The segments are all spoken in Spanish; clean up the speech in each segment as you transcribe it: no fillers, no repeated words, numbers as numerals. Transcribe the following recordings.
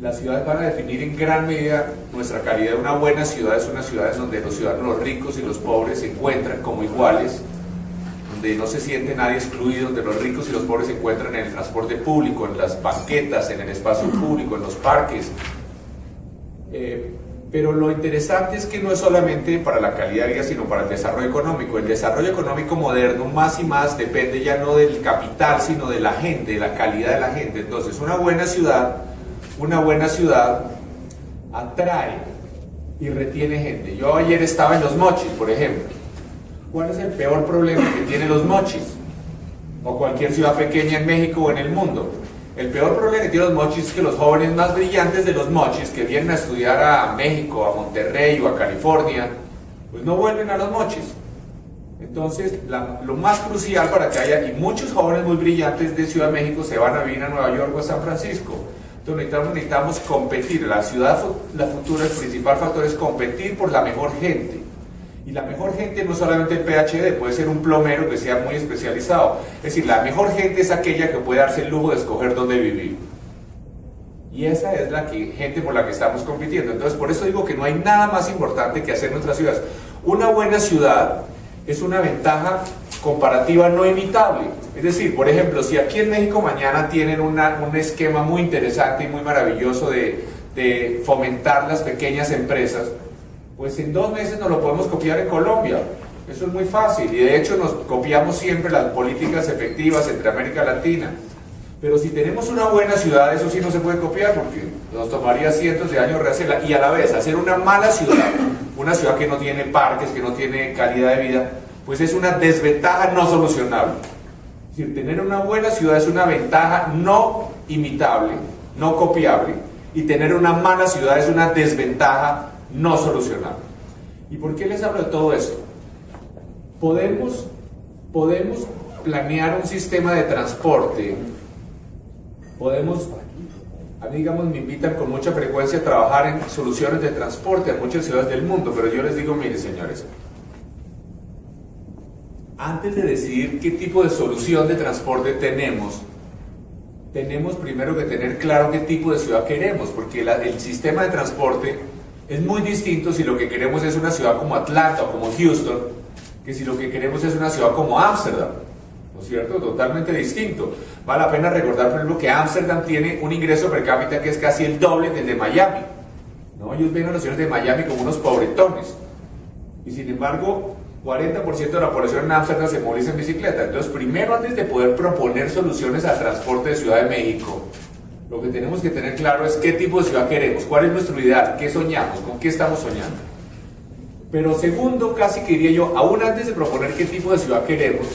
Las ciudades van a definir en gran medida nuestra calidad. Una buena ciudad es una ciudad en donde los ciudadanos, los ricos y los pobres se encuentran como iguales, donde no se siente nadie excluido, donde los ricos y los pobres se encuentran en el transporte público, en las banquetas, en el espacio público, en los parques. Pero lo interesante es que no es solamente para la calidad de vida, sino para el desarrollo económico. El desarrollo económico moderno más y más depende ya no del capital, sino de la gente, de la calidad de la gente. Entonces, una buena ciudad atrae y retiene gente. Yo ayer estaba en Los Mochis, por ejemplo. ¿Cuál es el peor problema que tienen Los Mochis? O cualquier ciudad pequeña en México o en el mundo. El peor problema que tiene Los Mochis es que los jóvenes más brillantes de Los Mochis, que vienen a estudiar a México, a Monterrey o a California, pues no vuelven a Los Mochis. Entonces, lo más crucial para que haya, y muchos jóvenes muy brillantes de Ciudad de México se van a vivir a Nueva York o a San Francisco. Entonces necesitamos competir. La futura, el principal factor es competir por la mejor gente. Y la mejor gente no es solamente el PhD, puede ser un plomero que sea muy especializado. Es decir, la mejor gente es aquella que puede darse el lujo de escoger dónde vivir. Y esa es gente por la que estamos compitiendo. Entonces, por eso digo que no hay nada más importante que hacer en nuestras ciudades. Una buena ciudad es una ventaja comparativa no imitable. Es decir, por ejemplo, si aquí en México mañana tienen un esquema muy interesante y muy maravilloso de fomentar las pequeñas empresas, pues en 2 meses nos lo podemos copiar en Colombia. Eso es muy fácil y de hecho nos copiamos siempre las políticas efectivas entre América Latina. Pero si tenemos una buena ciudad, eso sí no se puede copiar porque nos tomaría cientos de años rehacerla. Y a la vez, hacer una mala ciudad, una ciudad que no tiene parques, que no tiene calidad de vida, pues es una desventaja no solucionable. Es decir, tener una buena ciudad es una ventaja no imitable, no copiable, y tener una mala ciudad es una desventaja no solucionable. ¿Y por qué les hablo de todo esto? Podemos planear un sistema de transporte, a mí, digamos, me invitan con mucha frecuencia a trabajar en soluciones de transporte en muchas ciudades del mundo, pero yo les digo, miren señores, antes de decidir qué tipo de solución de transporte tenemos primero que tener claro qué tipo de ciudad queremos, porque el sistema de transporte es muy distinto si lo que queremos es una ciudad como Atlanta o como Houston, que si lo que queremos es una ciudad como Ámsterdam, ¿no es cierto? Totalmente distinto. Vale la pena recordar, por ejemplo, que Ámsterdam tiene un ingreso per cápita que es casi el doble del de Miami, ¿no? Ellos ven a los señores de Miami como unos pobretones, y sin embargo 40% de la población en Ámsterdam se moviliza en bicicleta. Entonces, primero, antes de poder proponer soluciones al transporte de Ciudad de México, lo que tenemos que tener claro es qué tipo de ciudad queremos, cuál es nuestro ideal, qué soñamos, con qué estamos soñando. Pero segundo, casi que diría yo, aún antes de proponer qué tipo de ciudad queremos,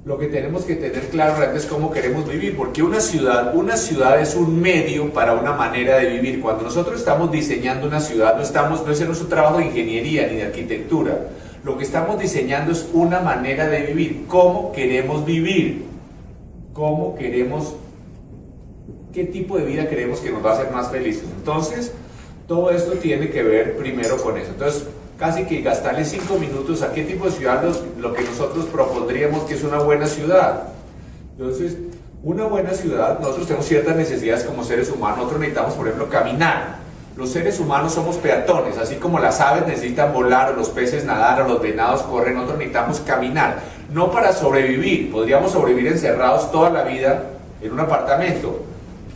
lo que tenemos que tener claro realmente es cómo queremos vivir, porque una ciudad es un medio para una manera de vivir. Cuando nosotros estamos diseñando una ciudad, no es en nuestro trabajo de ingeniería ni de arquitectura. Lo que estamos diseñando es una manera de vivir. ¿Cómo queremos vivir? ¿Qué tipo de vida queremos que nos va a hacer más felices? Entonces, todo esto tiene que ver primero con eso. Entonces, casi que gastarle 5 minutos a qué tipo de ciudad lo que nosotros propondríamos que es una buena ciudad. Entonces, una buena ciudad, nosotros tenemos ciertas necesidades como seres humanos. Nosotros necesitamos, por ejemplo, caminar. Los seres humanos somos peatones, así como las aves necesitan volar, o los peces nadar, o los venados corren, nosotros necesitamos caminar. No para sobrevivir, podríamos sobrevivir encerrados toda la vida en un apartamento.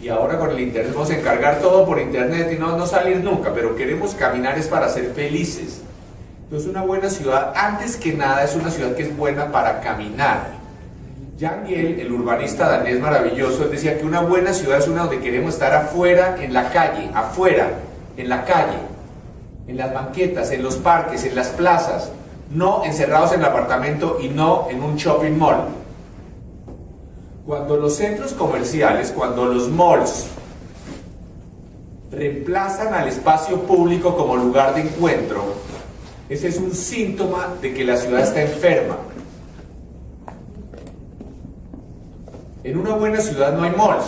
Y ahora con el internet vamos a encargar todo por internet y no salir nunca, pero queremos caminar es para ser felices. Entonces una buena ciudad, antes que nada, es una ciudad que es buena para caminar. Jan Gehl, el urbanista danés maravilloso, él decía que una buena ciudad es una donde queremos estar afuera, en la calle, en las banquetas, en los parques, en las plazas, no encerrados en el apartamento y no en un shopping mall. Cuando los centros comerciales, cuando los malls reemplazan al espacio público como lugar de encuentro, ese es un síntoma de que la ciudad está enferma. En una buena ciudad no hay malls.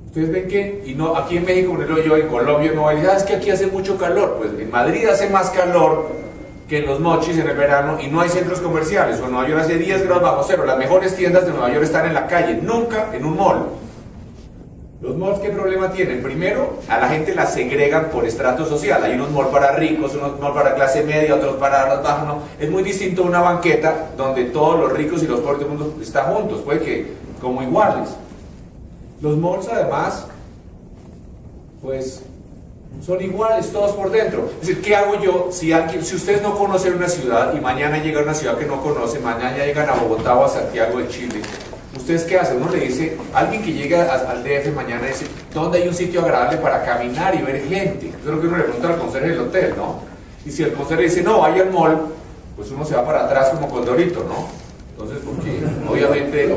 Ustedes ven que, y no, aquí en México, por ejemplo, yo en Colombia no hay, es que aquí hace mucho calor. Pues en Madrid hace más calor que en Los Mochis en el verano y no hay centros comerciales. O en Nueva York hace 10 grados bajo cero. Las mejores tiendas de Nueva York están en la calle, nunca en un mall. Los malls, ¿qué problema tienen? Primero, a la gente la segregan por estrato social. Hay unos malls para ricos, unos malls para clase media, otros para los bajos. No. Es muy distinto a una banqueta donde todos los ricos y los pobres del mundo están juntos, puede que como iguales. Los malls, además, pues son iguales todos por dentro. Es decir, ¿qué hago yo si ustedes no conocen una ciudad y mañana llegan a una ciudad que no conocen, mañana llegan a Bogotá o a Santiago de Chile? ¿Ustedes qué hacen? Uno le dice, alguien que llega al DF mañana dice, ¿dónde hay un sitio agradable para caminar y ver gente? Eso es lo que uno le pregunta al conserje del hotel, ¿no? Y si el conserje dice, no, vaya al mall, pues uno se va para atrás como Condorito, ¿no? Entonces, porque obviamente,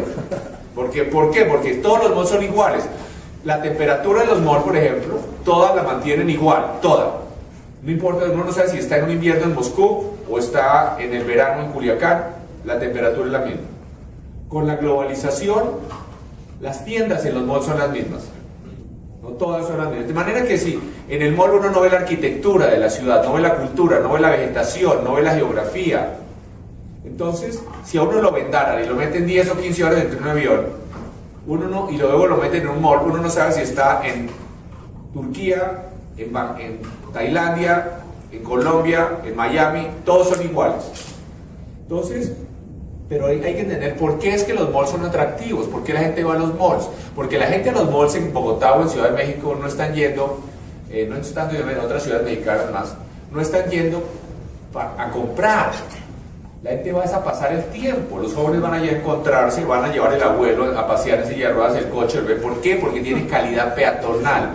¿por qué? Porque todos los malls son iguales. La temperatura de los malls, por ejemplo, todas la mantienen igual, toda. No importa, uno no sabe si está en un invierno en Moscú o está en el verano en Culiacán, la temperatura es la misma. Con la globalización, las tiendas en los malls son las mismas. No todas son las mismas. De manera que si en el mall uno no ve la arquitectura de la ciudad, no ve la cultura, no ve la vegetación, no ve la geografía. Entonces, si a uno lo vendaran y lo meten 10 o 15 horas dentro de un avión, y luego lo meten en un mall, uno no sabe si está en Turquía, en Tailandia, en Colombia, en Miami, todos son iguales. Entonces, pero hay que entender por qué es que los malls son atractivos, por qué la gente va a los malls. Porque la gente a los malls en Bogotá o en Ciudad de México no están yendo, no están yendo en otras ciudades mexicanas más, no están yendo a comprar. La gente va a pasar el tiempo, los jóvenes van allá a encontrarse, van a llevar el abuelo a pasear en silla de ruedas, el coche, ¿por qué? Porque tiene calidad peatonal,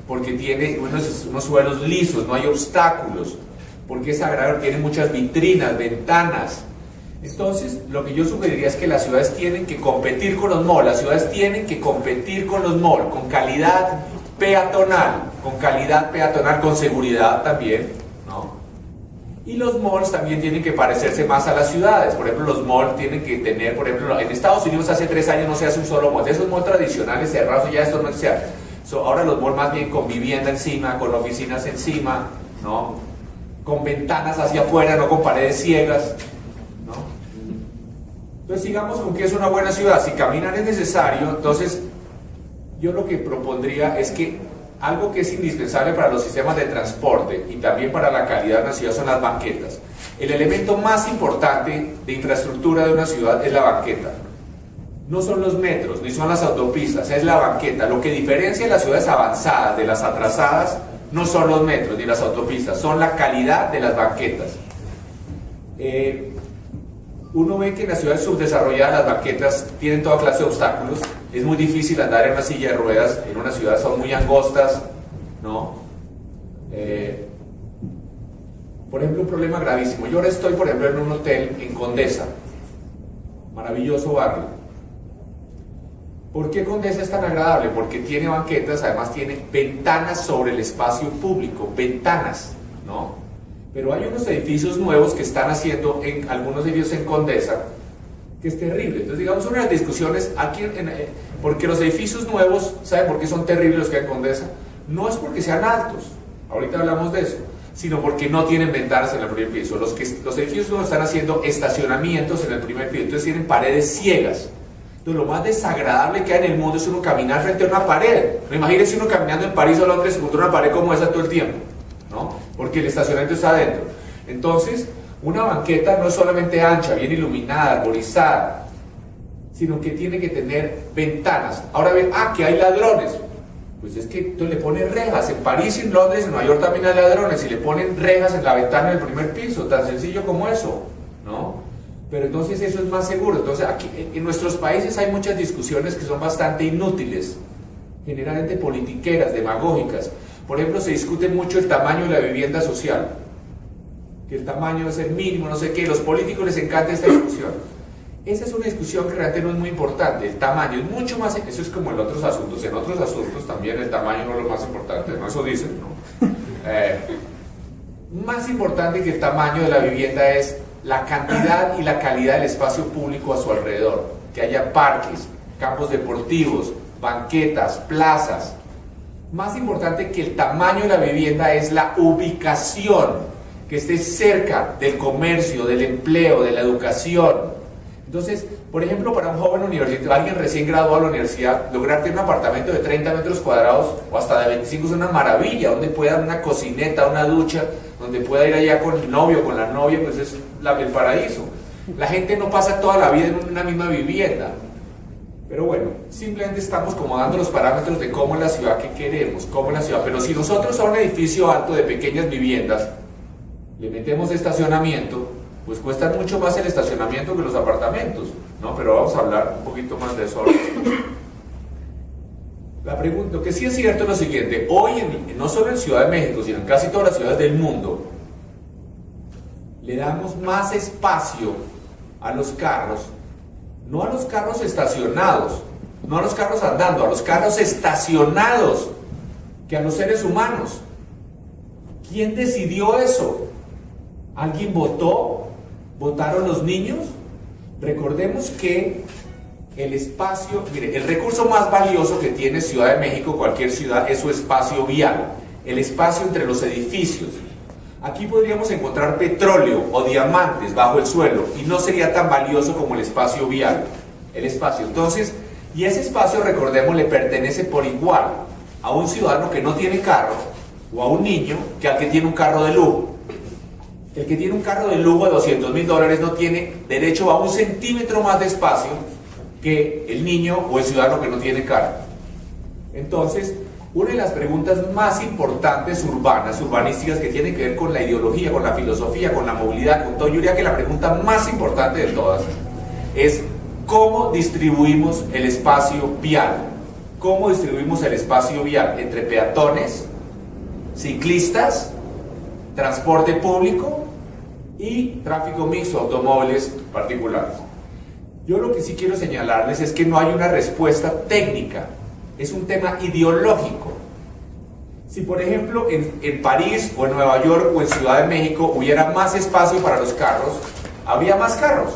porque tiene unos suelos lisos, no hay obstáculos, porque es agradable, tiene muchas vitrinas, ventanas. Entonces, lo que yo sugeriría es que las ciudades tienen que competir con los malls, las ciudades tienen que competir con los malls, con calidad peatonal, con seguridad también, ¿no? Y los malls también tienen que parecerse más a las ciudades. Por ejemplo, los malls tienen que tener, por ejemplo, en Estados Unidos hace 3 años no se hace un solo mall. De esos malls tradicionales cerrados ya esto no se hace. Ahora los malls más bien con vivienda encima, con oficinas encima, ¿no? Con ventanas hacia afuera, no con paredes ciegas, ¿no? Entonces sigamos con que es una buena ciudad. Si caminar es necesario, entonces yo lo que propondría es que algo que es indispensable para los sistemas de transporte y también para la calidad de una ciudad son las banquetas. El elemento más importante de infraestructura de una ciudad es la banqueta. No son los metros, ni son las autopistas, es la banqueta. Lo que diferencia las ciudades avanzadas de las atrasadas no son los metros ni las autopistas, son la calidad de las banquetas. Uno ve que en las ciudades subdesarrolladas las banquetas tienen toda clase de obstáculos. Es muy difícil andar en una silla de ruedas en una ciudad, son muy angostas, ¿no? Por ejemplo, un problema gravísimo. Yo ahora estoy, por ejemplo, en un hotel en Condesa, maravilloso barrio. ¿Por qué Condesa es tan agradable? Porque tiene banquetas, además tiene ventanas sobre el espacio público, ventanas, ¿no? Pero hay unos edificios nuevos que están haciendo, en algunos edificios en Condesa, que es terrible. Entonces, digamos, una de las discusiones aquí, porque los edificios nuevos, ¿saben por qué son terribles los que hay en Condesa? No es porque sean altos, ahorita hablamos de eso, sino porque no tienen ventanas en el primer piso. Los edificios nuevos están haciendo estacionamientos en el primer piso, entonces tienen paredes ciegas. Entonces, lo más desagradable que hay en el mundo es uno caminar frente a una pared. Imagínense uno caminando en París o Londres y encuentra una pared como esa todo el tiempo, ¿no? Porque el estacionamiento está adentro. Entonces, una banqueta no es solamente ancha, bien iluminada, arborizada, sino que tiene que tener ventanas. Ahora ven, que hay ladrones. Pues es que tú le pones rejas. En París, en Londres, en Nueva York también hay ladrones y le ponen rejas en la ventana del primer piso, tan sencillo como eso, ¿no? Pero entonces eso es más seguro. Entonces aquí en nuestros países hay muchas discusiones que son bastante inútiles, generalmente politiqueras, demagógicas. Por ejemplo, se discute mucho el tamaño de la vivienda social, que el tamaño debe ser mínimo, no sé qué. Los políticos les encanta esta discusión. Esa es una discusión que realmente no es muy importante. El tamaño es mucho más, eso es como en otros asuntos. En otros asuntos también el tamaño no es lo más importante, ¿no? Eso dicen, ¿no? Más importante que el tamaño de la vivienda es la cantidad y la calidad del espacio público a su alrededor. Que haya parques, campos deportivos, banquetas, plazas. Más importante que el tamaño de la vivienda es la ubicación, que esté cerca del comercio, del empleo, de la educación. Entonces, Por ejemplo, para un joven universitario, alguien recién graduado de la universidad, lograr tener un apartamento de 30 metros cuadrados o hasta de 25 es una maravilla, donde pueda dar una cocineta, una ducha, donde pueda ir allá con el novio, con la novia, pues es el paraíso. La gente no pasa toda la vida en una misma vivienda. Pero bueno, simplemente estamos como dando los parámetros de cómo es la ciudad que queremos, cómo es la ciudad. Pero si nosotros a un edificio alto de pequeñas viviendas le metemos estacionamiento, pues cuesta mucho más el estacionamiento que los apartamentos, ¿no? Pero vamos a hablar un poquito más de eso ahora. La pregunta, lo que sí es cierto es lo siguiente: hoy, no solo en Ciudad de México, sino en casi todas las ciudades del mundo, le damos más espacio a los carros, no a los carros estacionados, no a los carros andando, a los carros estacionados, que a los seres humanos. ¿Quién decidió eso? ¿Alguien votó? ¿Votaron los niños? Recordemos que el espacio, mire, el recurso más valioso que tiene Ciudad de México, cualquier ciudad, es su espacio vial, el espacio entre los edificios. Aquí podríamos encontrar petróleo o diamantes bajo el suelo y no sería tan valioso como el espacio vial, el espacio. Entonces, y ese espacio, recordemos, le pertenece por igual a un ciudadano que no tiene carro o a un niño que al que tiene un carro de lujo. El que tiene un carro de lujo de $200,000 no tiene derecho a 1 centímetro más de espacio que el niño o el ciudadano que no tiene carro. Entonces, una de las preguntas más importantes urbanísticas, que tienen que ver con la ideología, con la filosofía, con la movilidad, con todo, yo diría que la pregunta más importante de todas es ¿cómo distribuimos el espacio vial? ¿Cómo distribuimos el espacio vial entre peatones, ciclistas, transporte público y tráfico mixto, automóviles particulares? Yo lo que sí quiero señalarles es que no hay una respuesta técnica, es un tema ideológico. Si por ejemplo en París o en Nueva York o en Ciudad de México hubiera más espacio para los carros, habría más carros,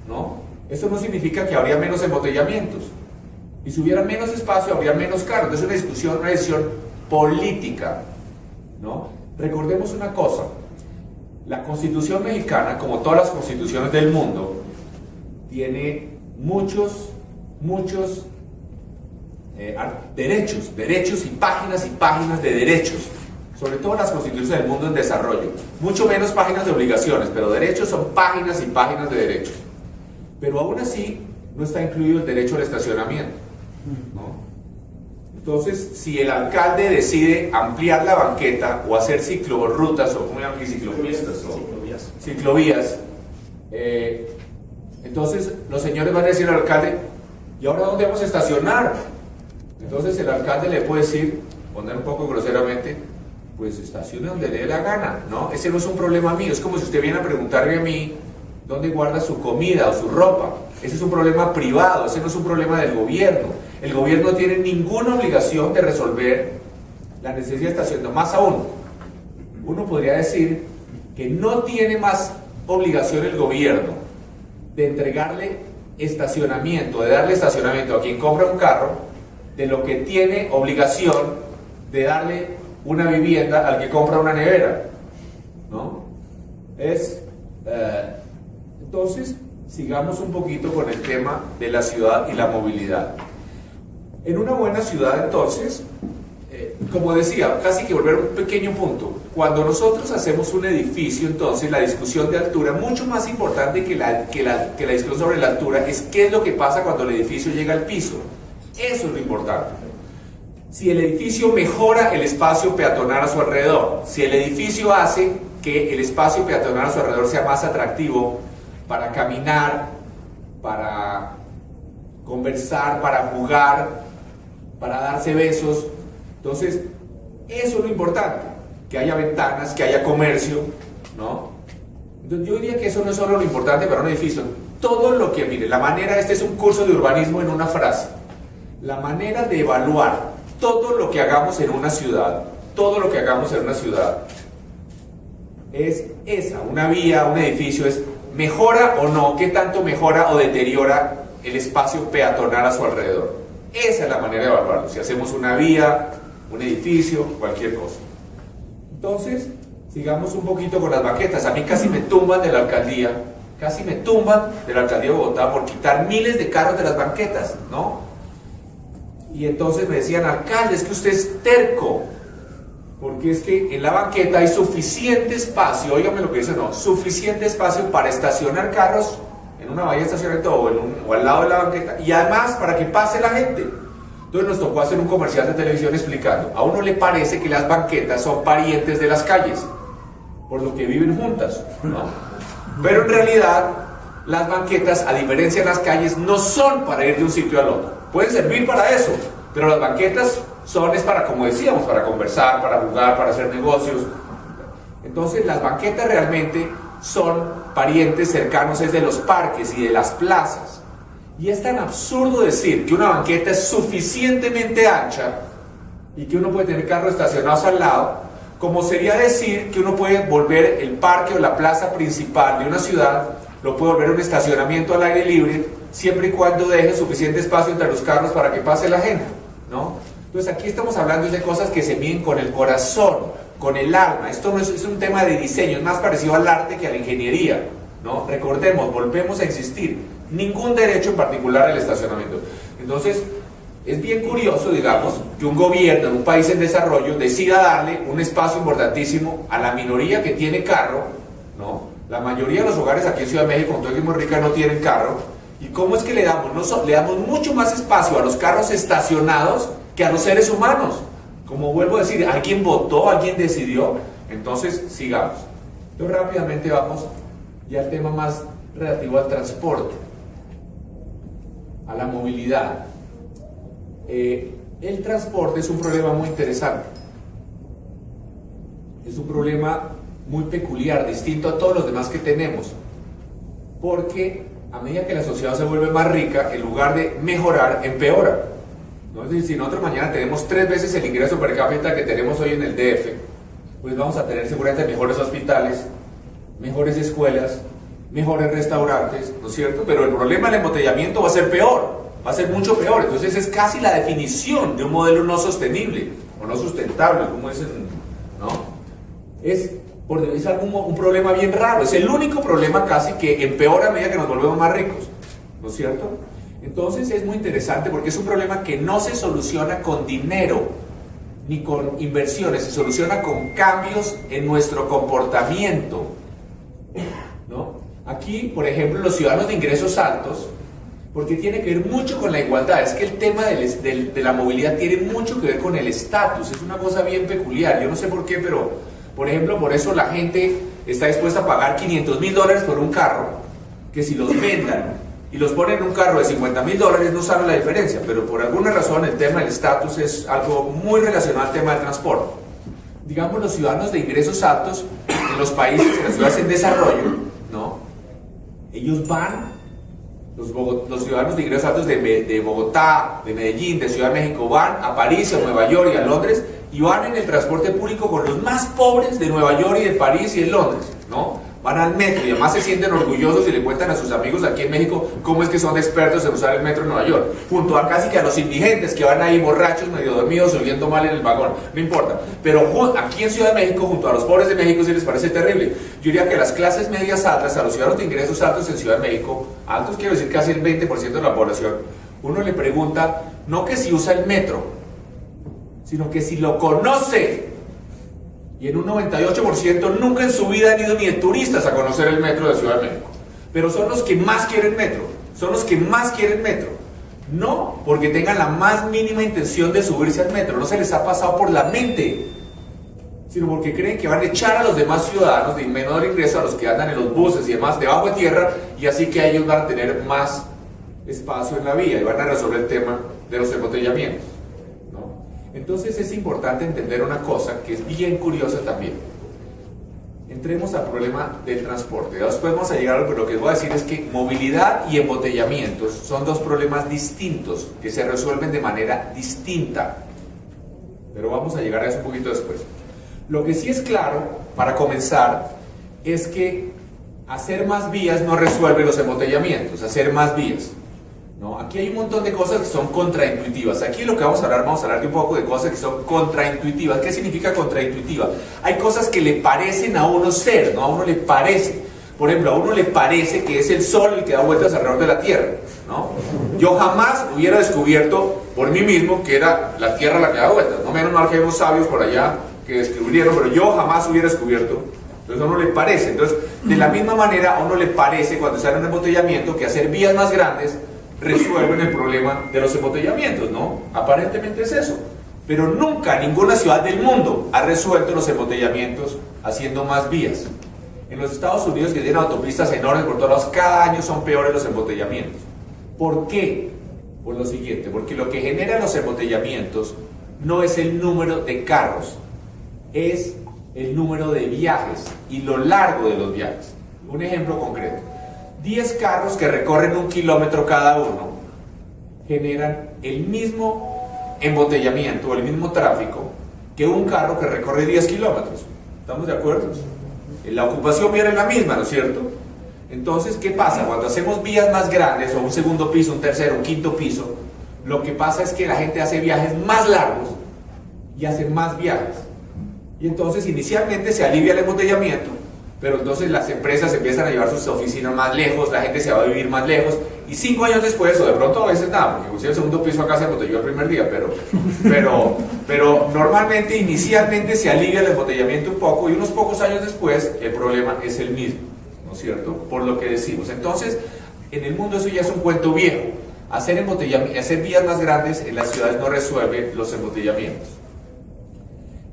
¿no? Eso no significa que habría menos embotellamientos. Y si hubiera menos espacio, habría menos carros. Es una decisión política, ¿no? Recordemos una cosa: la Constitución mexicana, como todas las constituciones del mundo, tiene muchos derechos y páginas de derechos, sobre todo las constituciones del mundo en desarrollo. Mucho menos páginas de obligaciones, pero derechos son páginas y páginas de derechos. Pero aún así no está incluido el derecho al estacionamiento, ¿no? Entonces, si el alcalde decide ampliar la banqueta o hacer ciclorrutas o ¿cómo llaman? Ciclopistas o ciclovías, entonces los señores van a decir al alcalde: ¿y ahora dónde vamos a estacionar? Entonces el alcalde le puede decir, poner un poco groseramente, pues estacione donde le dé la gana, ¿no? Ese no es un problema mío. Es como si usted viene a preguntarme a mí dónde guarda su comida o su ropa. Ese es un problema privado, ese no es un problema del gobierno. El gobierno no tiene ninguna obligación de resolver la necesidad de estacionamiento. Más aún, uno podría decir que no tiene más obligación el gobierno de entregarle estacionamiento, de darle estacionamiento a quien compra un carro, de lo que tiene obligación de darle una vivienda al que compra una nevera, ¿no? Entonces, sigamos un poquito con el tema de la ciudad y la movilidad. En una buena ciudad, entonces, como decía, casi que volver a un pequeño punto. Cuando nosotros hacemos un edificio, entonces la discusión de altura, mucho más importante que la discusión sobre la altura, es qué es lo que pasa cuando el edificio llega al piso. Eso es lo importante. Si el edificio mejora el espacio peatonal a su alrededor, si el edificio hace que el espacio peatonal a su alrededor sea más atractivo para caminar, para conversar, para jugar, para darse besos, entonces eso es lo importante, que haya ventanas, que haya comercio, ¿no? Entonces yo diría que eso no es solo lo importante para un edificio, todo lo que, mire, la manera, este es un curso de urbanismo en una frase, la manera de evaluar todo lo que hagamos en una ciudad, es esa, una vía, un edificio, es mejora o no, qué tanto mejora o deteriora el espacio peatonal a su alrededor. Esa es la manera de evaluarlo, si hacemos una vía, un edificio, cualquier cosa. Entonces, sigamos un poquito con las maquetas. A mí casi me tumban de la alcaldía casi me tumban de la alcaldía de Bogotá por quitar miles de carros de las banquetas, ¿no? Y entonces me decían, alcalde, es que usted es terco, porque es que en la banqueta hay suficiente espacio, óigame lo que dice, no, suficiente espacio para estacionar carros en una bahía de estacionamiento o al lado de la banqueta, y además para que pase la gente. Entonces nos tocó hacer un comercial de televisión explicando, a uno le parece que las banquetas son parientes de las calles, por lo que viven juntas, ¿no? Pero en realidad las banquetas, a diferencia de las calles, no son para ir de un sitio al otro. Pueden servir para eso, pero las banquetas es para, como decíamos, para conversar, para jugar, para hacer negocios. Entonces las banquetas realmente son parientes cercanos es de los parques y de las plazas. Y es tan absurdo decir que una banqueta es suficientemente ancha y que uno puede tener carros estacionados al lado, como sería decir que uno puede volver el parque o la plaza principal de una ciudad, lo puede volver un estacionamiento al aire libre, siempre y cuando deje suficiente espacio entre los carros para que pase la gente, ¿no? Entonces aquí estamos hablando de cosas que se miden con el corazón, con el alma. Esto no es un tema de diseño, es más parecido al arte que a la ingeniería, ¿no? Recordemos, volvemos a insistir, ningún derecho en particular al estacionamiento. Entonces, es bien curioso, digamos, que un gobierno en un país en desarrollo decida darle un espacio importantísimo a la minoría que tiene carro, ¿no? La mayoría de los hogares aquí en Ciudad de México, con todo el que es muy rica, no tienen carro. ¿Y cómo es que le damos? Le damos mucho más espacio a los carros estacionados que a los seres humanos. Como vuelvo a decir, alguien votó, alguien decidió. Entonces, sigamos. Entonces, rápidamente vamos ya al tema más relativo al transporte, a la movilidad. El transporte es un problema muy interesante. Es un problema muy peculiar, distinto a todos los demás que tenemos. Porque a medida que la sociedad se vuelve más rica, en lugar de mejorar, empeora, ¿no? Es decir, si nosotros mañana tenemos 3 veces el ingreso per cápita que tenemos hoy en el DF, pues vamos a tener seguramente mejores hospitales, mejores escuelas, mejores restaurantes, ¿no es cierto? Pero el problema del embotellamiento va a ser peor, va a ser mucho peor. Entonces es casi la definición de un modelo no sostenible o no sustentable, como dicen, ¿no? Es un problema bien raro, es el único problema casi que empeora a medida que nos volvemos más ricos, ¿no es cierto? Entonces es muy interesante porque es un problema que no se soluciona con dinero ni con inversiones, se soluciona con cambios en nuestro comportamiento, ¿no? Aquí, por ejemplo, los ciudadanos de ingresos altos, porque tiene que ver mucho con la igualdad, es que el tema de la movilidad tiene mucho que ver con el estatus, es una cosa bien peculiar, yo no sé por qué, pero por ejemplo, por eso la gente está dispuesta a pagar $500,000 por un carro, que si los vendan y los ponen en un carro de $50,000 no saben la diferencia, pero por alguna razón el tema del estatus es algo muy relacionado al tema del transporte. Digamos, los ciudadanos de ingresos altos en los países, en las ciudades en desarrollo, ¿no? Ellos van, los ciudadanos de ingresos altos de Bogotá, de Medellín, de Ciudad de México, van a París, a Nueva York y a Londres, y van en el transporte público con los más pobres de Nueva York y de París y de Londres, ¿no? Van al metro y además se sienten orgullosos y le cuentan a sus amigos aquí en México cómo es que son expertos en usar el metro en Nueva York, junto a casi que a los indigentes que van ahí borrachos, medio dormidos, oyendo mal en el vagón, no importa. Pero aquí en Ciudad de México, junto a los pobres de México, sí les parece terrible. Yo diría que las clases medias altas, a los ciudadanos de ingresos altos en Ciudad de México, altos quiero decir casi el 20% de la población, uno le pregunta, no que si usa el metro, sino que si lo conoce. Y en un 98% nunca en su vida han ido ni de turistas a conocer el metro de Ciudad de México. Pero son los que más quieren metro, son los que más quieren metro. No porque tengan la más mínima intención de subirse al metro, no se les ha pasado por la mente, sino porque creen que van a echar a los demás ciudadanos de menor ingreso, a los que andan en los buses y demás, debajo de tierra, y así que ellos van a tener más espacio en la vía y van a resolver el tema de los embotellamientos. Entonces es importante entender una cosa que es bien curiosa también. Entremos al problema del transporte. Después vamos a llegar a lo que les voy a decir es que movilidad y embotellamientos son dos problemas distintos que se resuelven de manera distinta. Pero vamos a llegar a eso un poquito después. Lo que sí es claro, para comenzar, es que hacer más vías no resuelve los embotellamientos, hacer más vías. ¿No? Aquí hay un montón de cosas que son contraintuitivas. Aquí lo que vamos a hablar de un poco de cosas que son contraintuitivas. ¿Qué significa contraintuitiva? Hay cosas que le parecen a uno ser, ¿no? A uno le parece. Por ejemplo, a uno le parece que es el Sol el que da vueltas alrededor de la Tierra, ¿no? Yo jamás hubiera descubierto por mí mismo que era la Tierra la que da vueltas, no menos mal que hay unos sabios por allá que descubrieron, pero yo jamás hubiera descubierto. Entonces a uno le parece. Entonces, de la misma manera a uno le parece cuando está en un embotellamiento que hacer vías más grandes resuelven el problema de los embotellamientos, ¿no? Aparentemente es eso. Pero nunca ninguna ciudad del mundo ha resuelto los embotellamientos haciendo más vías. En los Estados Unidos, que tienen autopistas enormes por todos lados, cada año son peores los embotellamientos. ¿Por qué? Por lo siguiente, porque lo que genera los embotellamientos no es el número de carros, es el número de viajes y lo largo de los viajes. Un ejemplo concreto: 10 carros que recorren 1 kilómetro cada uno generan el mismo embotellamiento o el mismo tráfico que un carro que recorre 10 kilómetros. ¿Estamos de acuerdo? La ocupación viene la misma, ¿no es cierto? Entonces, ¿qué pasa? Cuando hacemos vías más grandes, o un segundo piso, un tercero, un quinto piso, lo que pasa es que la gente hace viajes más largos y hace más viajes. Y entonces inicialmente se alivia el embotellamiento, pero entonces las empresas empiezan a llevar sus oficinas más lejos, la gente se va a vivir más lejos, y 5 años después, o de pronto a veces nada, porque inclusive el segundo piso acá se embotelló el primer día, pero normalmente, inicialmente se alivia el embotellamiento un poco, y unos pocos años después el problema es el mismo, ¿no es cierto? Por lo que decimos. Entonces, en el mundo eso ya es un cuento viejo. Hacer vías más grandes en las ciudades no resuelve los embotellamientos.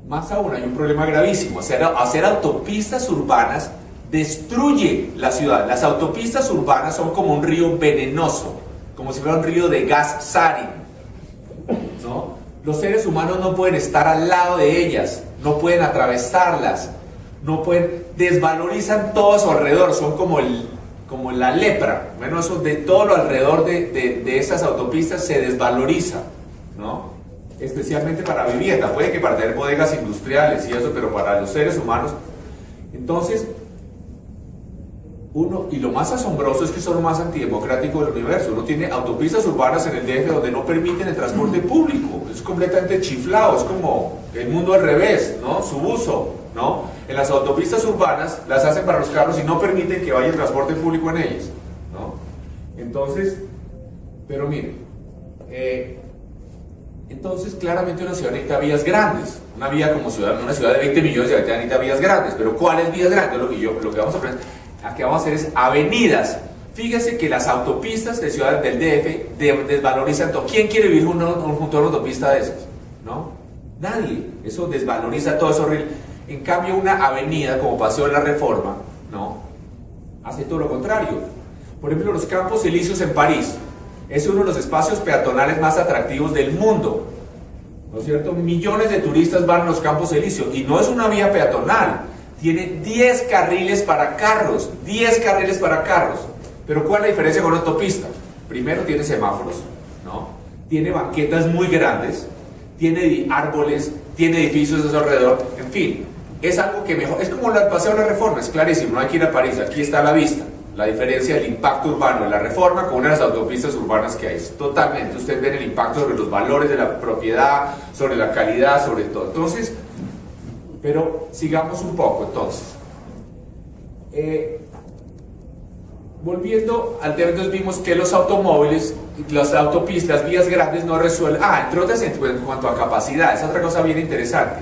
Más aún, hay un problema gravísimo. Hacer autopistas urbanas destruye la ciudad. Las autopistas urbanas son como un río venenoso, como si fuera un río de gas sarin, ¿no? Los seres humanos no pueden estar al lado de ellas, no pueden atravesarlas, desvalorizan todo a su alrededor, son como la lepra. Bueno, eso de todo lo alrededor de esas autopistas se desvaloriza, ¿no? Especialmente para vivienda, puede que para tener bodegas industriales y eso, pero para los seres humanos. Entonces, y lo más asombroso es que son lo más antidemocrático del universo. Uno tiene autopistas urbanas en el DF donde no permiten el transporte público, es completamente chiflado, es como el mundo al revés, ¿no? Su uso, ¿no? En las autopistas urbanas las hacen para los carros y no permiten que vaya el transporte público en ellas, ¿no? Entonces, pero miren, entonces claramente una ciudad necesita vías grandes. Una ciudad de 20 millones de habitantes necesita vías grandes. Pero ¿cuáles vías grandes? Lo que vamos a aprender, aquí vamos a hacer es avenidas. Fíjese que las autopistas de ciudades del DF desvalorizan todo. ¿Quién quiere vivir junto a una autopista de esas? ¿No? Nadie. Eso desvaloriza todo, es horrible. En cambio, una avenida como Paseo de la Reforma, ¿no?, hace todo lo contrario. Por ejemplo, los Campos Elíseos en París es uno de los espacios peatonales más atractivos del mundo, ¿no es cierto? Millones de turistas van a los Campos Elíseos y no es una vía peatonal, tiene 10 carriles para carros, 10 carriles para carros. Pero ¿cuál es la diferencia con una autopista? Primero, tiene semáforos, ¿no? Tiene banquetas muy grandes, tiene árboles, tiene edificios a su alrededor, en fin, es algo que mejor, es como el Paseo de la Reforma, es clarísimo, no hay que ir a París, aquí está a la vista. La diferencia del impacto urbano de la Reforma con una de las autopistas urbanas que hay. Totalmente, ustedes ven el impacto sobre los valores de la propiedad, sobre la calidad, sobre todo. Entonces, pero sigamos un poco entonces. Volviendo al tema, entonces vimos que los automóviles, las autopistas, las vías grandes no resuelven. Entre otras, en cuanto a capacidad, es otra cosa bien interesante.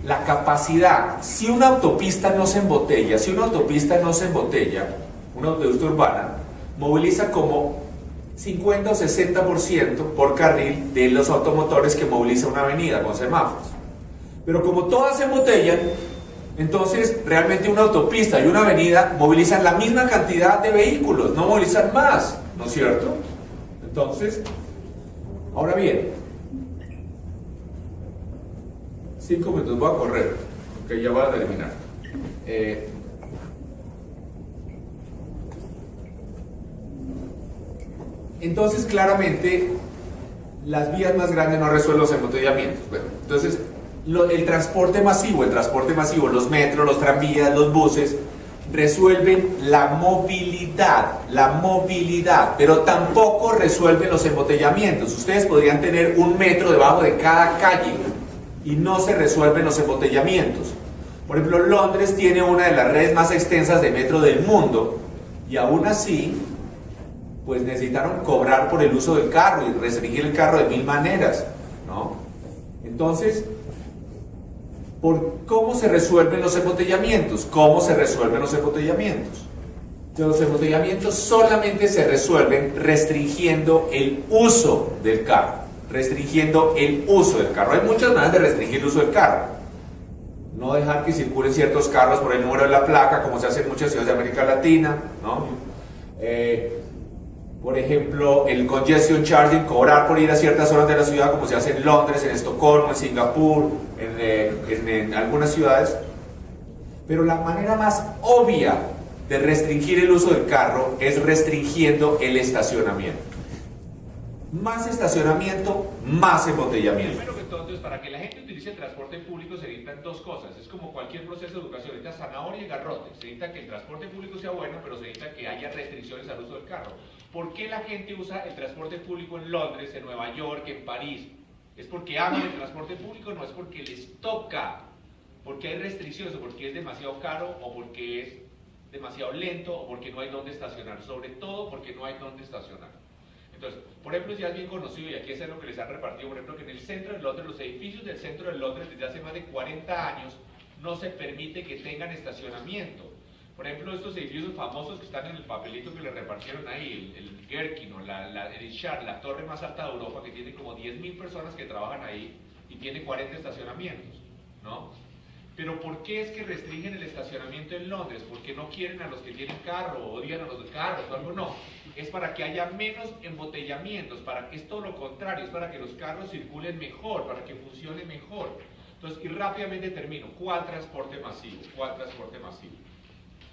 La capacidad, si una autopista no se embotella, una autopista urbana moviliza como 50 o 60% por carril de los automotores que moviliza una avenida con semáforos. Pero como todas se embotellan, entonces realmente una autopista y una avenida movilizan la misma cantidad de vehículos, no movilizan más, ¿no es cierto? Entonces, ahora bien, 5 minutos, voy a correr, porque ya voy a terminar. Entonces, claramente, las vías más grandes no resuelven los embotellamientos. Bueno, entonces, el transporte masivo, los metros, los tranvías, los buses, resuelven la movilidad, pero tampoco resuelven los embotellamientos. Ustedes podrían tener un metro debajo de cada calle y no se resuelven los embotellamientos. Por ejemplo, Londres tiene una de las redes más extensas de metro del mundo y aún así, pues necesitaron cobrar por el uso del carro y restringir el carro de 1000 maneras, ¿no? Entonces, ¿cómo se resuelven los embotellamientos? ¿Cómo se resuelven los embotellamientos? Los embotellamientos solamente se resuelven restringiendo el uso del carro. Restringiendo el uso del carro. Hay muchas maneras de restringir el uso del carro. No dejar que circulen ciertos carros por el número de la placa, como se hace en muchas ciudades de América Latina, ¿no? Por ejemplo, el congestion charging, cobrar por ir a ciertas zonas de la ciudad, como se hace en Londres, en Estocolmo, en Singapur, en algunas ciudades. Pero la manera más obvia de restringir el uso del carro es restringiendo el estacionamiento. Más estacionamiento, más embotellamiento. Primero que todo, entonces, para que la gente utilice el transporte público se necesitan dos cosas. Es como cualquier proceso de educación, necesita zanahoria y garrote. Se necesita que el transporte público sea bueno, pero se necesita que haya restricciones al uso del carro. ¿Por qué la gente usa el transporte público en Londres, en Nueva York, en París? ¿Es porque aman el transporte público? No, es porque les toca. Porque hay restricciones, o porque es demasiado caro, o porque es demasiado lento, o porque no hay dónde estacionar. Sobre todo porque no hay dónde estacionar. Entonces, por ejemplo, ya es bien conocido, y aquí es lo que les han repartido, por ejemplo, que en el centro de Londres, los edificios del centro de Londres desde hace más de 40 años, no se permite que tengan estacionamiento. Por ejemplo, estos edificios famosos que están en el papelito que le repartieron ahí, el Gherkin, el Shard, la torre más alta de Europa, que tiene como 10.000 personas que trabajan ahí, y tiene 40 estacionamientos, ¿no? Pero ¿por qué es que restringen el estacionamiento en Londres? ¿Porque no quieren a los que tienen carro, o odian a los de carros o algo? No, es para que haya menos embotellamientos, para que es todo lo contrario, es para que los carros circulen mejor, para que funcione mejor. Entonces, y rápidamente termino, ¿cuál transporte masivo? ¿Cuál transporte masivo?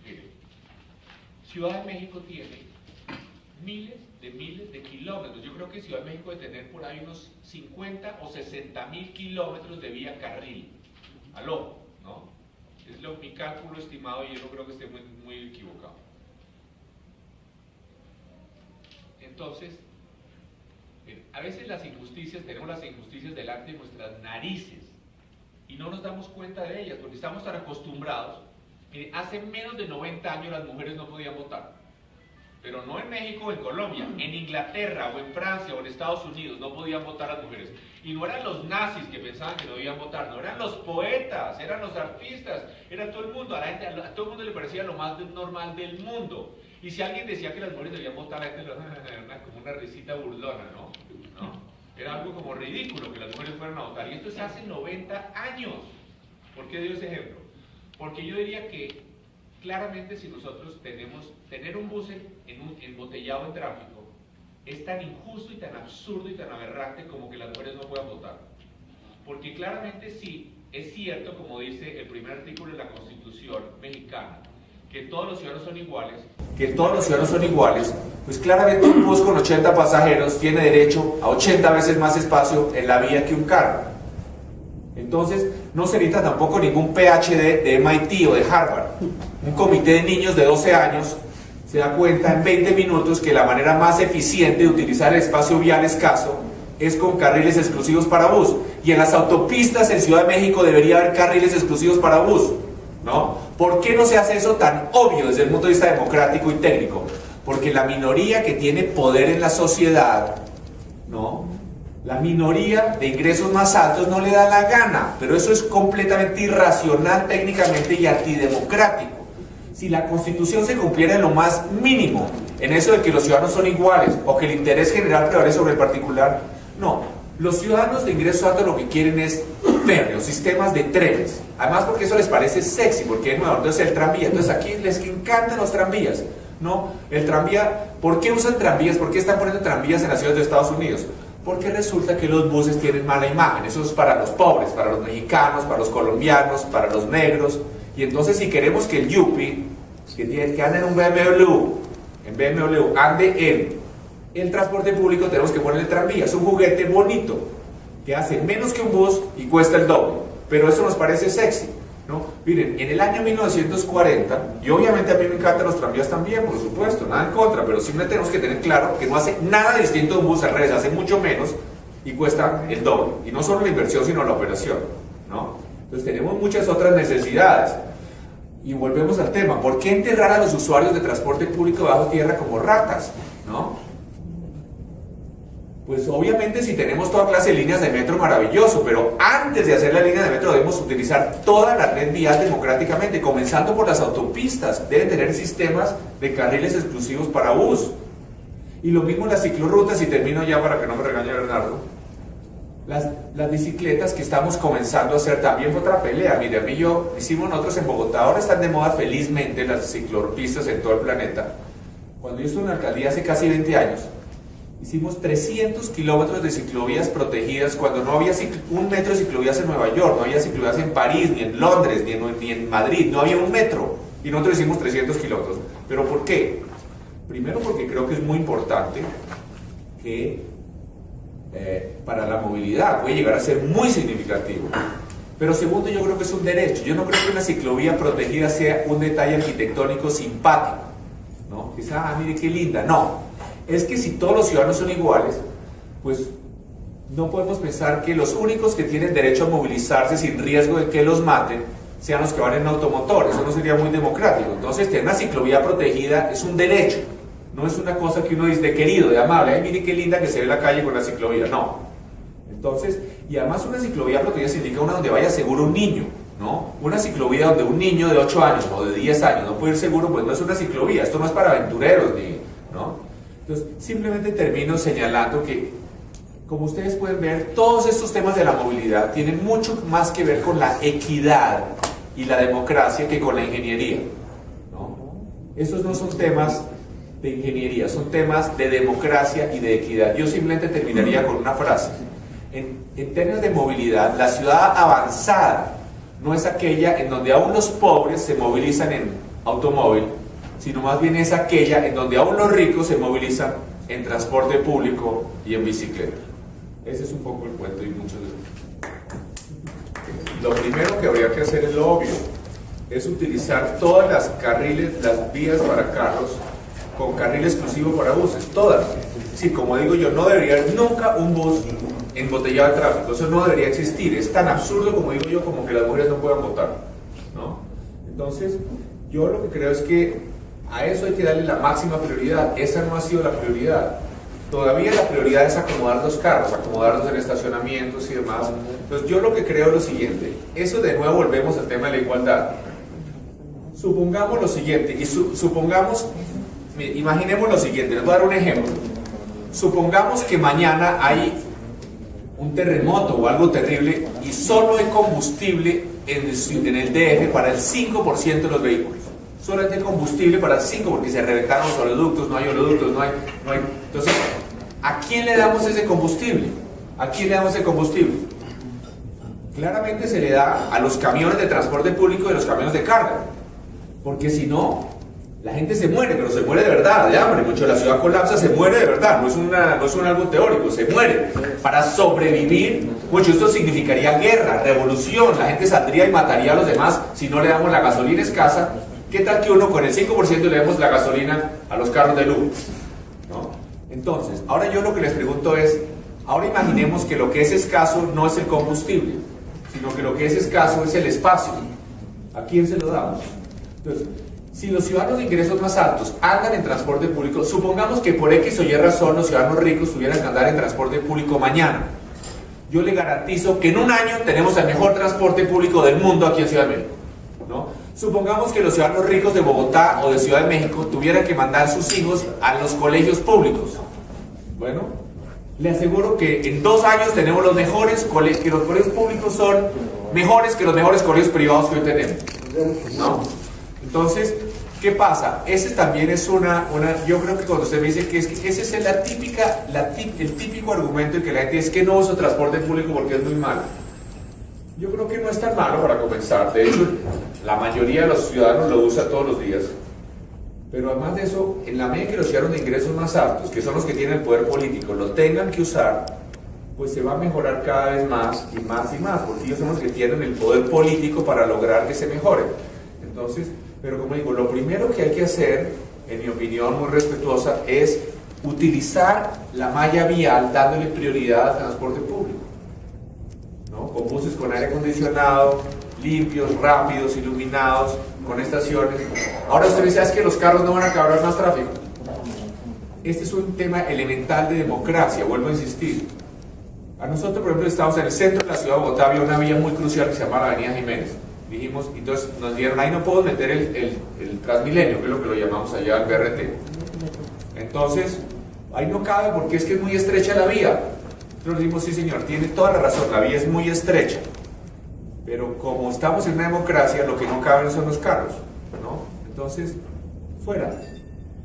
Miren, Ciudad de México tiene miles de kilómetros. Yo creo que Ciudad de México debe tener por ahí unos 50 o 60.000 kilómetros de vía carril. ¿Aló? ¿No? Es mi cálculo estimado y yo no creo que esté muy equivocado. Entonces, a veces las injusticias, tenemos las injusticias delante de nuestras narices y no nos damos cuenta de ellas porque estamos tan acostumbrados. Mire, hace menos de 90 años las mujeres no podían votar, pero no en México o en Colombia, en Inglaterra o en Francia o en Estados Unidos no podían votar las mujeres. Y no eran los nazis que pensaban que no debían votar, no, eran los poetas, eran los artistas, era todo el mundo. A todo el mundo le parecía lo más normal del mundo. Y si alguien decía que las mujeres debían votar, la gente era como una risita burlona, ¿no? Era algo como ridículo que las mujeres fueran a votar. Y esto se hace 90 años. ¿Por qué dio ese ejemplo? Porque yo diría que claramente si nosotros tener un bus embotellado en tráfico es tan injusto y tan absurdo y tan aberrante como que las mujeres no puedan votar. Porque claramente sí, es cierto, como dice el primer artículo de la Constitución mexicana, que todos los ciudadanos son iguales, pues claramente un bus con 80 pasajeros tiene derecho a 80 veces más espacio en la vía que un carro. Entonces, no se necesita tampoco ningún PhD de MIT o de Harvard. Un comité de niños de 12 años se da cuenta en 20 minutos que la manera más eficiente de utilizar el espacio vial escaso es con carriles exclusivos para bus. Y en las autopistas en Ciudad de México debería haber carriles exclusivos para bus, ¿no? ¿Por qué no se hace eso tan obvio desde el punto de vista democrático y técnico? Porque la minoría que tiene poder en la sociedad, ¿no? La minoría de ingresos más altos no le da la gana, pero eso es completamente irracional técnicamente y antidemocrático. Si la Constitución se cumpliera en lo más mínimo, en eso de que los ciudadanos son iguales o que el interés general prevalece sobre el particular, no. Los ciudadanos de ingresos altos lo que quieren es férreos, sistemas de trenes. Además porque eso les parece sexy, porque es nuevo, entonces el tranvía. Entonces aquí les encantan los tranvías, ¿no? El tranvía, ¿por qué usan tranvías? ¿Por qué están poniendo tranvías en las ciudades de Estados Unidos? Porque resulta que los buses tienen mala imagen. Eso es para los pobres, para los mexicanos, para los colombianos, para los negros. Y entonces si queremos que el yuppie, que ande en un BMW, ande en el transporte público, tenemos que poner el tranvía. Es un juguete bonito, que hace menos que un bus y cuesta el doble. Pero eso nos parece sexy, ¿no? Miren, en el año 1940, y obviamente a mí me encantan los tranvías también, por supuesto, nada en contra, pero simplemente tenemos que tener claro que no hace nada distinto de un bus, al revés, hace mucho menos y cuesta el doble. Y no solo la inversión, sino la operación, ¿no? Entonces tenemos muchas otras necesidades. Y volvemos al tema, ¿por qué enterrar a los usuarios de transporte público bajo tierra como ratas? ¿No? Pues obviamente si tenemos toda clase de líneas de metro, maravilloso, pero antes de hacer la línea de metro debemos utilizar toda la red vial democráticamente, comenzando por las autopistas. Deben tener sistemas de carriles exclusivos para bus. Y lo mismo las ciclorrutas, y termino ya para que no me regañe Bernardo. Las bicicletas que estamos comenzando a hacer también fue otra pelea. Mire, a mí yo hicimos nosotros en Bogotá, ahora están de moda felizmente las ciclopistas en todo el planeta. Cuando yo estuve en la alcaldía hace casi 20 años, hicimos 300 kilómetros de ciclovías protegidas cuando no había un metro de ciclovías en Nueva York, no había ciclovías en París, ni en Londres, ni en Madrid, no había un metro. Y nosotros hicimos 300 kilómetros. ¿Pero por qué? Primero porque creo que es muy importante que para la movilidad puede llegar a ser muy significativo. Pero segundo, yo creo que es un derecho. Yo no creo que una ciclovía protegida sea un detalle arquitectónico simpático, ¿no? Que sea, mire qué linda. No, es que si todos los ciudadanos son iguales, pues no podemos pensar que los únicos que tienen derecho a movilizarse sin riesgo de que los maten sean los que van en automotor. Eso no sería muy democrático. Entonces, tener una ciclovía protegida es un derecho. No es una cosa que uno dice de querido, de amable. Ay, mire qué linda que se ve la calle con la ciclovía. No. Entonces, y además una ciclovía protegida significa una donde vaya seguro un niño, ¿no? Una ciclovía donde un niño de 8 años o de 10 años no puede ir seguro, pues no es una ciclovía. Esto no es para aventureros, ¿no? Entonces, simplemente termino señalando que, como ustedes pueden ver, todos estos temas de la movilidad tienen mucho más que ver con la equidad y la democracia que con la ingeniería, ¿no? Estos no son temas de ingeniería, son temas de democracia y de equidad. Yo simplemente terminaría con una frase. En términos de movilidad, la ciudad avanzada no es aquella en donde aún los pobres se movilizan en automóvil, sino más bien es aquella en donde aún los ricos se movilizan en transporte público y en bicicleta. Ese es un poco el cuento y muchos de... Lo primero que habría que hacer es lo obvio, es utilizar todas las carriles, las vías para carros con carril exclusivo para buses, todas. Sí, como digo yo, no debería haber nunca un bus embotellado de tráfico, eso no debería existir. Es tan absurdo, como digo yo, como que las mujeres no puedan votar, ¿no? Entonces, yo lo que creo es que a eso hay que darle la máxima prioridad. Esa no ha sido la prioridad. Todavía la prioridad es acomodar los carros, acomodarlos en estacionamientos y demás. Entonces, yo lo que creo es lo siguiente. Eso de nuevo volvemos al tema de la igualdad. Supongamos lo siguiente, y imaginemos lo siguiente, les voy a dar un ejemplo. Supongamos que mañana hay un terremoto o algo terrible y solo hay combustible en el DF para el 5% de los vehículos. Solamente hay combustible para el 5% porque se reventaron los oleoductos, no hay oleoductos, no hay. Entonces, ¿a quién le damos ese combustible? ¿A quién le damos ese combustible? Claramente se le da a los camiones de transporte público y a los camiones de carga. Porque si no, la gente se muere, pero se muere de verdad, de hambre. Mucho la ciudad colapsa, se muere de verdad, no es algo teórico, se muere. Para sobrevivir, mucho esto significaría guerra, revolución, la gente saldría y mataría a los demás si no le damos la gasolina escasa. ¿Qué tal que uno con el 5% le demos la gasolina a los carros de lujo? ¿No? Entonces, ahora yo lo que les pregunto es, ahora imaginemos que lo que es escaso no es el combustible, sino que lo que es escaso es el espacio. ¿A quién se lo damos? Entonces, si los ciudadanos de ingresos más altos andan en transporte público, supongamos que por X o Y razón los ciudadanos ricos tuvieran que andar en transporte público mañana. Yo le garantizo que en un año tenemos el mejor transporte público del mundo aquí en Ciudad de México, ¿no? Supongamos que los ciudadanos ricos de Bogotá o de Ciudad de México tuvieran que mandar sus hijos a los colegios públicos. Bueno, le aseguro que en 2 años tenemos los mejores colegios, que los colegios públicos son mejores que los mejores colegios privados que hoy tenemos, ¿no? Entonces, ¿qué pasa? Ese también es yo creo que cuando usted me dice que ese es el típico argumento en que la gente dice que no uso transporte público porque es muy malo. Yo creo que no es tan malo para comenzar. De hecho, la mayoría de los ciudadanos lo usa todos los días. Pero además de eso, en la medida que los ciudadanos de ingresos más altos, que son los que tienen el poder político, lo tengan que usar, pues se va a mejorar cada vez más y más y más, porque ellos son los que tienen el poder político para lograr que se mejore. Entonces, pero como digo, lo primero que hay que hacer, en mi opinión muy respetuosa, es utilizar la malla vial dándole prioridad al transporte público, ¿no? Con buses con aire acondicionado, limpios, rápidos, iluminados, con estaciones. Ahora usted me dice, ¿es que los carros no van a causar más tráfico? Este es un tema elemental de democracia, vuelvo a insistir. A nosotros, por ejemplo, estamos en el centro de la ciudad de Bogotá, había una vía muy crucial que se llama la Avenida Jiménez. Dijimos, entonces nos dijeron, ahí no puedo meter el Transmilenio, que es lo que lo llamamos allá el BRT. Entonces, ahí no cabe porque es que es muy estrecha la vía. Nosotros dijimos, sí señor, tiene toda la razón, la vía es muy estrecha. Pero como estamos en una democracia, lo que no caben son los carros, ¿no? Entonces, fuera.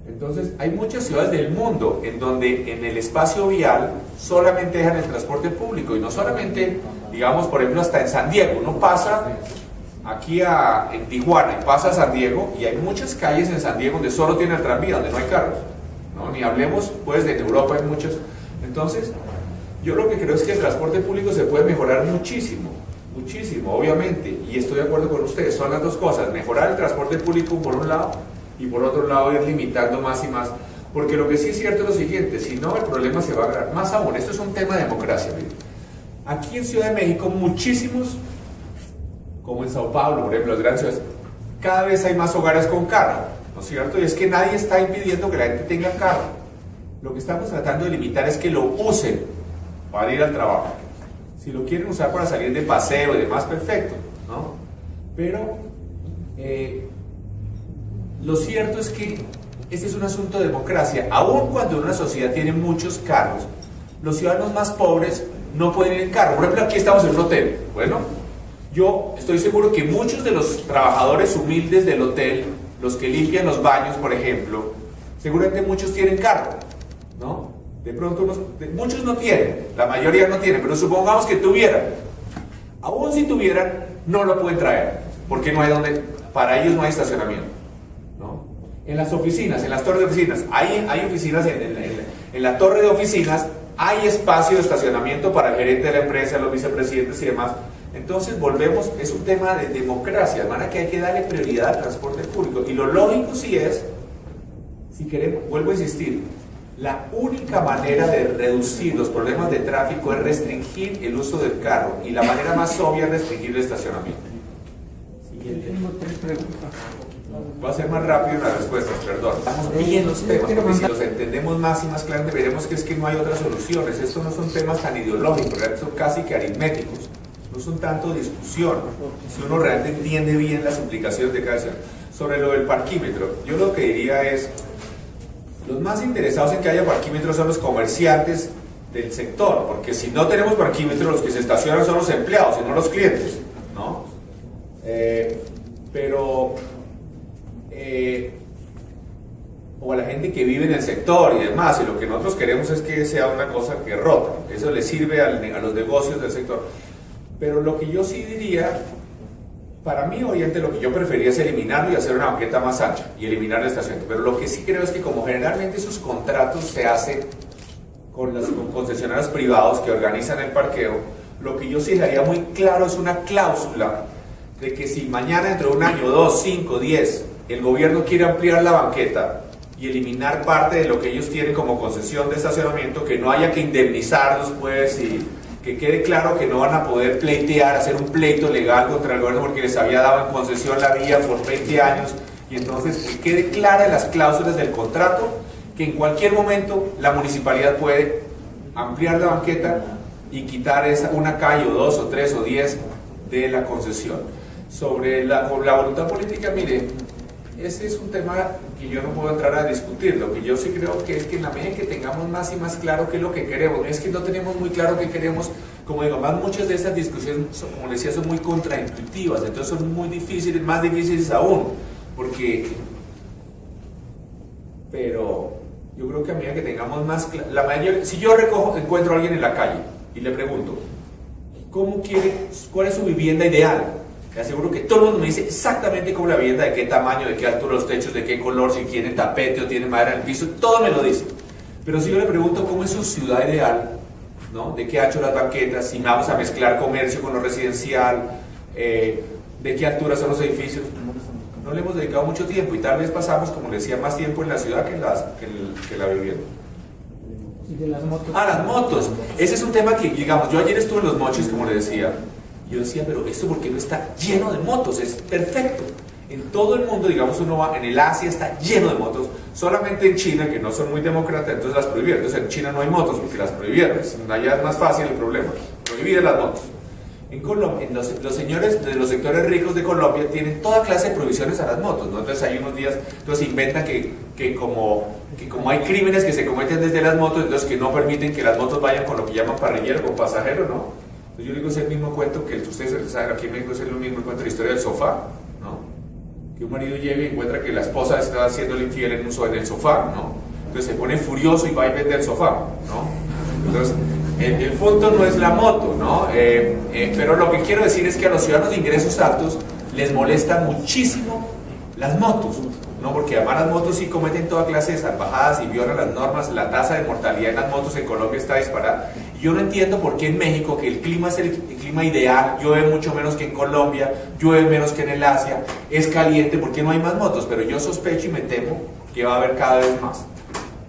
Entonces, hay muchas ciudades del mundo en donde en el espacio vial solamente dejan el transporte público y no solamente, digamos, por ejemplo, hasta en San Diego. Uno pasa aquí en Tijuana y pasa a San Diego y hay muchas calles en San Diego donde solo tiene el tranvía, donde no hay carros, ¿no? Ni hablemos, pues, de Europa hay muchos. Entonces, yo lo que creo es que el transporte público se puede mejorar muchísimo, muchísimo, obviamente, y estoy de acuerdo con ustedes, son las dos cosas, mejorar el transporte público por un lado, y por otro lado ir limitando más y más, porque lo que sí es cierto es lo siguiente, si no el problema se va a agregar, más aún, esto es un tema de democracia, miren. Aquí en Ciudad de México muchísimos, como en Sao Paulo, por ejemplo, las grandes ciudades, cada vez hay más hogares con carro, ¿no es cierto? Y es que nadie está impidiendo que la gente tenga carro, lo que estamos tratando de limitar es que lo usen para ir al trabajo, si lo quieren usar para salir de paseo y demás, perfecto, ¿no? Pero lo cierto es que este es un asunto de democracia. Aun cuando una sociedad tiene muchos carros, los ciudadanos más pobres no pueden ir en carro. Por ejemplo, aquí estamos en un hotel. Bueno, yo estoy seguro que muchos de los trabajadores humildes del hotel, los que limpian los baños, por ejemplo, seguramente muchos tienen carro, ¿no? De pronto muchos no tienen, la mayoría no tienen, pero supongamos que tuvieran. Aún si tuvieran, no lo pueden traer, porque no hay donde, para ellos no hay estacionamiento. En las oficinas, en las torres de oficinas, hay oficinas, en la torre de oficinas hay espacio de estacionamiento para el gerente de la empresa, los vicepresidentes y demás. Entonces volvemos, es un tema de democracia, hermana, que hay que darle prioridad al transporte público. Y lo lógico sí es, si queremos, vuelvo a insistir, la única manera de reducir los problemas de tráfico es restringir el uso del carro, y la manera más obvia es restringir el estacionamiento. Siguiente. Tengo 3 preguntas. Va a ser más rápido las respuestas, perdón. Estamos bien los temas, porque si los entendemos más y más claramente, veremos que es que no hay otras soluciones. Estos no son temas tan ideológicos, son casi que aritméticos. No son tanto discusión, si uno realmente entiende bien las implicaciones de cada acción. Sobre lo del parquímetro, yo lo que diría es, los más interesados en que haya parquímetros son los comerciantes del sector, porque si no tenemos parquímetros, los que se estacionan son los empleados y no los clientes, ¿no? O a la gente que vive en el sector y demás, y lo que nosotros queremos es que sea una cosa que rota, eso le sirve a los negocios del sector. Pero lo que yo sí diría, para mí obviamente lo que yo preferiría es eliminarlo y hacer una banqueta más ancha y eliminar el estacionamiento, pero lo que sí creo es que como generalmente sus contratos se hacen con los concesionarios privados que organizan el parqueo, lo que yo sí dejaría muy claro es una cláusula de que si mañana, dentro de un año, 2, 5, 10, el gobierno quiere ampliar la banqueta y eliminar parte de lo que ellos tienen como concesión de estacionamiento, que no haya que indemnizarlos, pues, y que quede claro que no van a poder pleitear, hacer un pleito legal contra el gobierno porque les había dado en concesión la vía por 20 años, y entonces que quede clara en las cláusulas del contrato que en cualquier momento la municipalidad puede ampliar la banqueta y quitar una calle, o 2, o 3, o 10 de la concesión. Sobre la voluntad política, mire, ese es un tema que yo no puedo entrar a discutir. Lo que yo sí creo que es que en la medida en que tengamos más y más claro qué es lo que queremos, es que no tenemos muy claro qué queremos, como digo, más muchas de estas discusiones, como les decía, son muy contraintuitivas, entonces son muy difíciles, más difíciles aún, porque, pero yo creo que a medida que tengamos más la mayoría, si yo encuentro a alguien en la calle y le pregunto, ¿cuál es su vivienda ideal? Te aseguro que todo el mundo me dice exactamente cómo la vivienda, de qué tamaño, de qué altura los techos, de qué color, si tiene tapete o tiene madera en el piso, todo me lo dice. Pero si yo le pregunto cómo es su ciudad ideal, ¿no? De qué ha hecho las banquetas, si vamos a mezclar comercio con lo residencial, de qué altura son los edificios, no le hemos dedicado mucho tiempo y tal vez pasamos, como le decía, más tiempo en la ciudad que la vivienda. ¿Y de las motos? Las motos. Ese es un tema que, digamos, yo ayer estuve en Los Mochis, como le decía, Yo decía, pero esto ¿por qué no está lleno de motos? Es perfecto. En todo el mundo, digamos, uno va, en el Asia está lleno de motos, solamente en China, que no son muy demócratas, entonces las prohibieron. Entonces en China no hay motos porque las prohibieron. Allá es más fácil el problema, prohibir las motos. En Colombia, los señores de los sectores ricos de Colombia tienen toda clase de prohibiciones a las motos, ¿no? Entonces hay unos días, entonces inventan que como hay crímenes que se cometen desde las motos, entonces que no permiten que las motos vayan con lo que llaman parrillero, con pasajero, ¿no? Entonces yo digo, es el mismo cuento que ustedes saben, aquí en México es el mismo cuento de la historia del sofá, ¿no? Que un marido llega y encuentra que la esposa está haciendo infiel en el sofá, ¿no? Entonces se pone furioso y va y vende el sofá, ¿no? Entonces, el punto no es la moto, ¿no? Pero lo que quiero decir es que a los ciudadanos de ingresos altos les molestan muchísimo las motos, ¿no? Porque además las motos sí cometen toda clase de salvajadas y violan las normas. La tasa de mortalidad en las motos en Colombia está disparada. Y yo no entiendo por qué en México, que el clima es el clima ideal, llueve mucho menos que en Colombia, llueve menos que en el Asia, es caliente, ¿por qué no hay más motos? Pero yo sospecho y me temo que va a haber cada vez más.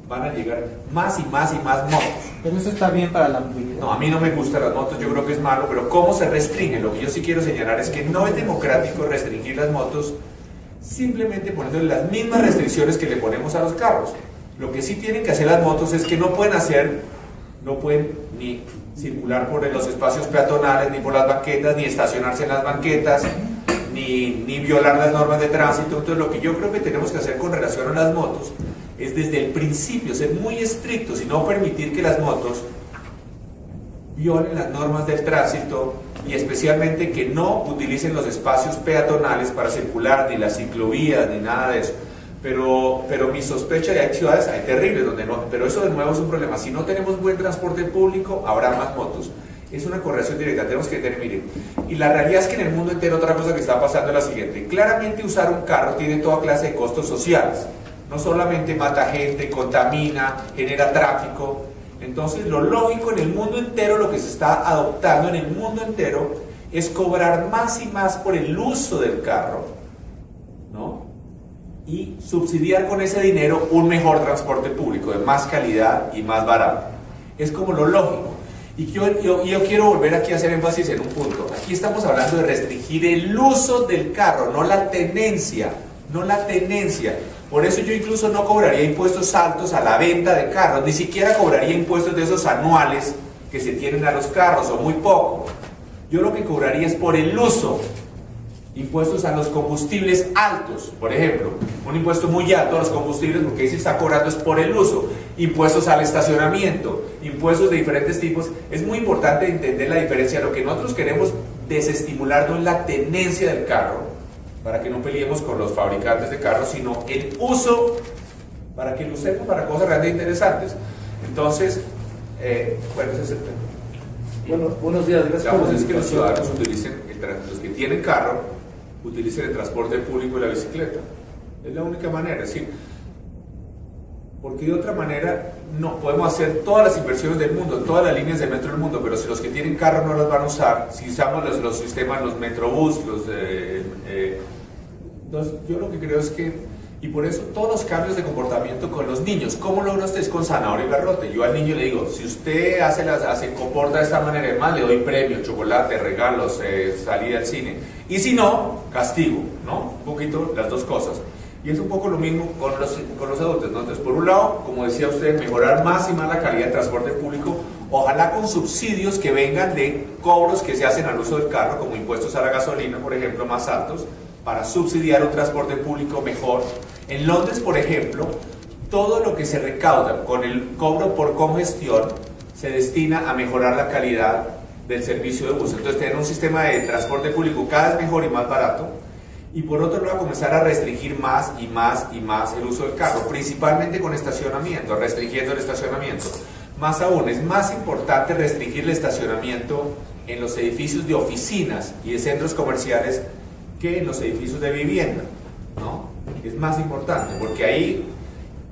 Van a llegar más y más y más motos. Pero eso está bien para la movilidad. No, a mí no me gustan las motos, yo creo que es malo, pero ¿cómo se restringe? Lo que yo sí quiero señalar es que no es democrático restringir las motos simplemente poniéndole las mismas restricciones que le ponemos a los carros. Lo que sí tienen que hacer las motos es que no pueden ni circular por los espacios peatonales, ni por las banquetas, ni estacionarse en las banquetas, ni violar las normas de tránsito. Entonces lo que yo creo que tenemos que hacer con relación a las motos es desde el principio ser muy estrictos y no permitir que las motos violen las normas del tránsito y especialmente que no utilicen los espacios peatonales para circular, ni las ciclovías, ni nada de eso. Pero mi sospecha de hay ciudades, hay terribles donde no, pero eso de nuevo es un problema. Si no tenemos buen transporte público, habrá más motos. Es una correlación directa, tenemos que tener, miren. Y la realidad es que en el mundo entero otra cosa que está pasando es la siguiente. Claramente usar un carro tiene toda clase de costos sociales. No solamente mata gente, contamina, genera tráfico. Entonces lo lógico en el mundo entero, lo que se está adoptando en el mundo entero, es cobrar más y más por el uso del carro, ¿no? Y subsidiar con ese dinero un mejor transporte público, de más calidad y más barato. Es como lo lógico. Y yo quiero volver aquí a hacer énfasis en un punto. Aquí estamos hablando de restringir el uso del carro, no la tenencia, no la tenencia. Por eso yo incluso no cobraría impuestos altos a la venta de carros, ni siquiera cobraría impuestos de esos anuales que se tienen a los carros, o muy poco. Yo lo que cobraría es por el uso. Impuestos a los combustibles altos, por ejemplo, un impuesto muy alto a los combustibles, porque ahí se está cobrando es por el uso. Impuestos al estacionamiento, impuestos de diferentes tipos. Es muy importante entender la diferencia. Lo que nosotros queremos desestimular no es la tenencia del carro, para que no peleemos con los fabricantes de carros, sino el uso, para que lo usemos para cosas realmente interesantes. Entonces, bueno, ese es el tema. Bueno, buenos días, gracias por la es que los invitación. ciudadanos utilicen, los que tienen carro, utilicen el transporte público y la bicicleta. Es la única manera, es decir, porque de otra manera no podemos hacer todas las inversiones del mundo, todas las líneas de metro del mundo, pero si los que tienen carro no las van a usar, si usamos los sistemas, los metrobús, entonces yo lo que creo es que, y por eso todos los cambios de comportamiento con los niños, ¿cómo logra usted? Es con zanahoria y garrote. Yo al niño le digo, si usted se comporta de esta manera, además le doy premio, chocolate, regalos, salida al cine, y si no, castigo, ¿no? Un poquito las dos cosas. Y es un poco lo mismo con los adultos, ¿no? Entonces, por un lado, como decía usted, mejorar más y más la calidad del transporte público, ojalá con subsidios que vengan de cobros que se hacen al uso del carro, como impuestos a la gasolina, por ejemplo, más altos, para subsidiar un transporte público mejor. En Londres, por ejemplo, todo lo que se recauda con el cobro por congestión se destina a mejorar la calidad del servicio de bus. Entonces, tener un sistema de transporte público cada vez mejor y más barato. Y por otro lado, comenzar a restringir más y más y más el uso del carro, principalmente con estacionamiento, restringiendo el estacionamiento. Más aún, es más importante restringir el estacionamiento en los edificios de oficinas y de centros comerciales que en los edificios de vivienda, ¿no? Es más importante, porque ahí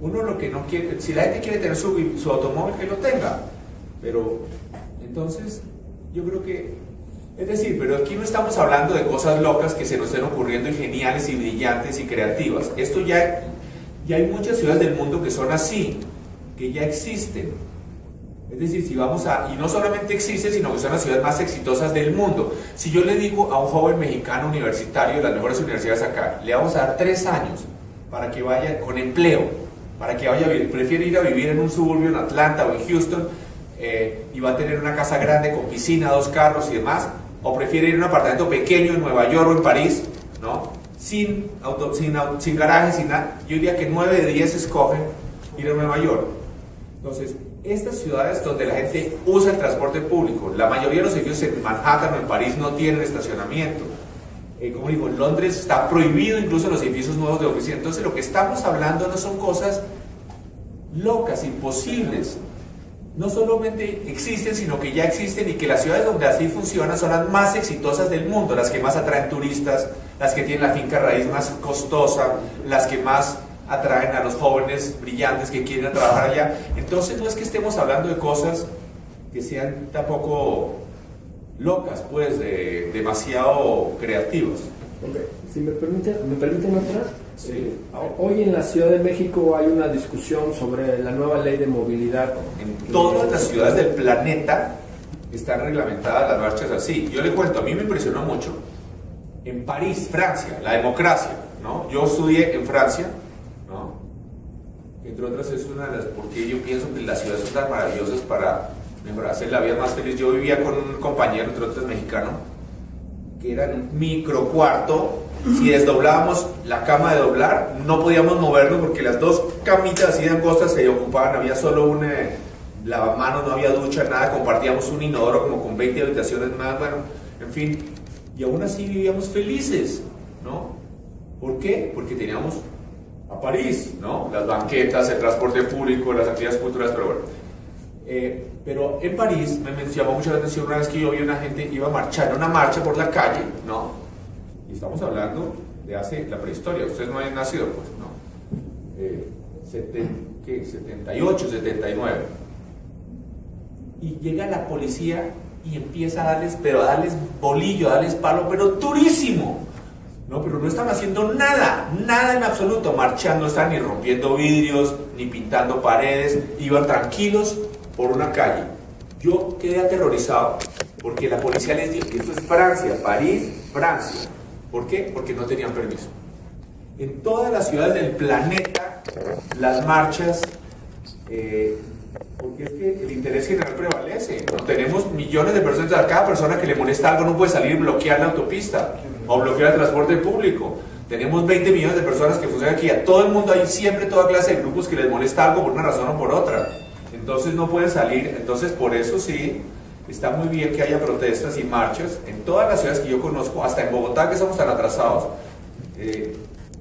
uno lo que no quiere, si la gente quiere tener su automóvil, que lo tenga, pero entonces yo creo que, es decir, pero aquí no estamos hablando de cosas locas que se nos estén ocurriendo y geniales y brillantes y creativas. Esto ya hay muchas ciudades del mundo que son así, que ya existen. Es decir, si vamos a, y no solamente existe, sino que son las ciudades más exitosas del mundo. Si yo le digo a un joven mexicano universitario de las mejores universidades acá, le vamos a dar 3 años para que vaya con empleo, para que vaya a vivir, prefiere ir a vivir en un suburbio en Atlanta o en Houston, y va a tener una casa grande con piscina, 2 carros y demás, o prefiere ir a un apartamento pequeño en Nueva York o en París, ¿no? Sin garaje, sin nada. Yo diría que 9 de 10 escogen ir a Nueva York. Entonces, estas ciudades donde la gente usa el transporte público, la mayoría de los edificios en Manhattan o en París no tienen estacionamiento. Como digo, en Londres está prohibido incluso los edificios nuevos de oficina. Entonces, lo que estamos hablando no son cosas locas, imposibles. No solamente existen, sino que ya existen, y que las ciudades donde así funcionan son las más exitosas del mundo, las que más atraen turistas, las que tienen la finca raíz más costosa, las que más atraen a los jóvenes brillantes que quieren trabajar allá. Entonces no es que estemos hablando de cosas que sean tampoco locas, pues, demasiado creativas. Okay. Si me permiten otra. Sí. Hoy en la Ciudad de México hay una discusión sobre la nueva ley de movilidad. En todas las ciudades del planeta están reglamentadas las marchas así. Yo le cuento, a mí me impresionó mucho. En París, Francia, la democracia, ¿no? Yo estudié en Francia, ¿no? Entre otras es una de las, porque yo pienso que las ciudades son tan maravillosas para mejorar, hacer la vida más feliz. Yo vivía con un compañero, entre otros mexicano, que era en un micro cuarto. Si desdoblábamos la cama de doblar, no podíamos movernos porque las 2 camitas así de angostas se ocupaban, había solo un lavamanos, no había ducha, nada, compartíamos un inodoro como con 20 habitaciones más, bueno, en fin, y aún así vivíamos felices, ¿no? ¿Por qué? Porque teníamos a París, ¿no? Las banquetas, el transporte público, las actividades culturales, pero bueno. Pero en París me llamó mucho la atención una vez que yo vi una gente iba a marchar, en una marcha por la calle, ¿no? Y estamos hablando de hace la prehistoria, ustedes no habían nacido, pues, ¿no? 78, 79. Y llega la policía y empieza a darles, pero a darles bolillo, a darles palo, pero durísimo. No, pero no están haciendo nada, nada en absoluto, marchando, no están ni rompiendo vidrios, ni pintando paredes, iban tranquilos por una calle. Yo quedé aterrorizado, porque la policía les dijo, esto es Francia, París, Francia. ¿Por qué? Porque no tenían permiso. En todas las ciudades del planeta, las marchas, porque es que el interés general prevalece. ¿No? Tenemos millones de personas, a cada persona que le molesta algo no puede salir y bloquear la autopista o bloquear el transporte público. Tenemos 20 millones de personas que funcionan aquí. A todo el mundo hay siempre toda clase de grupos que les molesta algo por una razón o por otra. Entonces no pueden salir. Entonces por eso sí, está muy bien que haya protestas y marchas en todas las ciudades que yo conozco, hasta en Bogotá, que somos tan atrasados.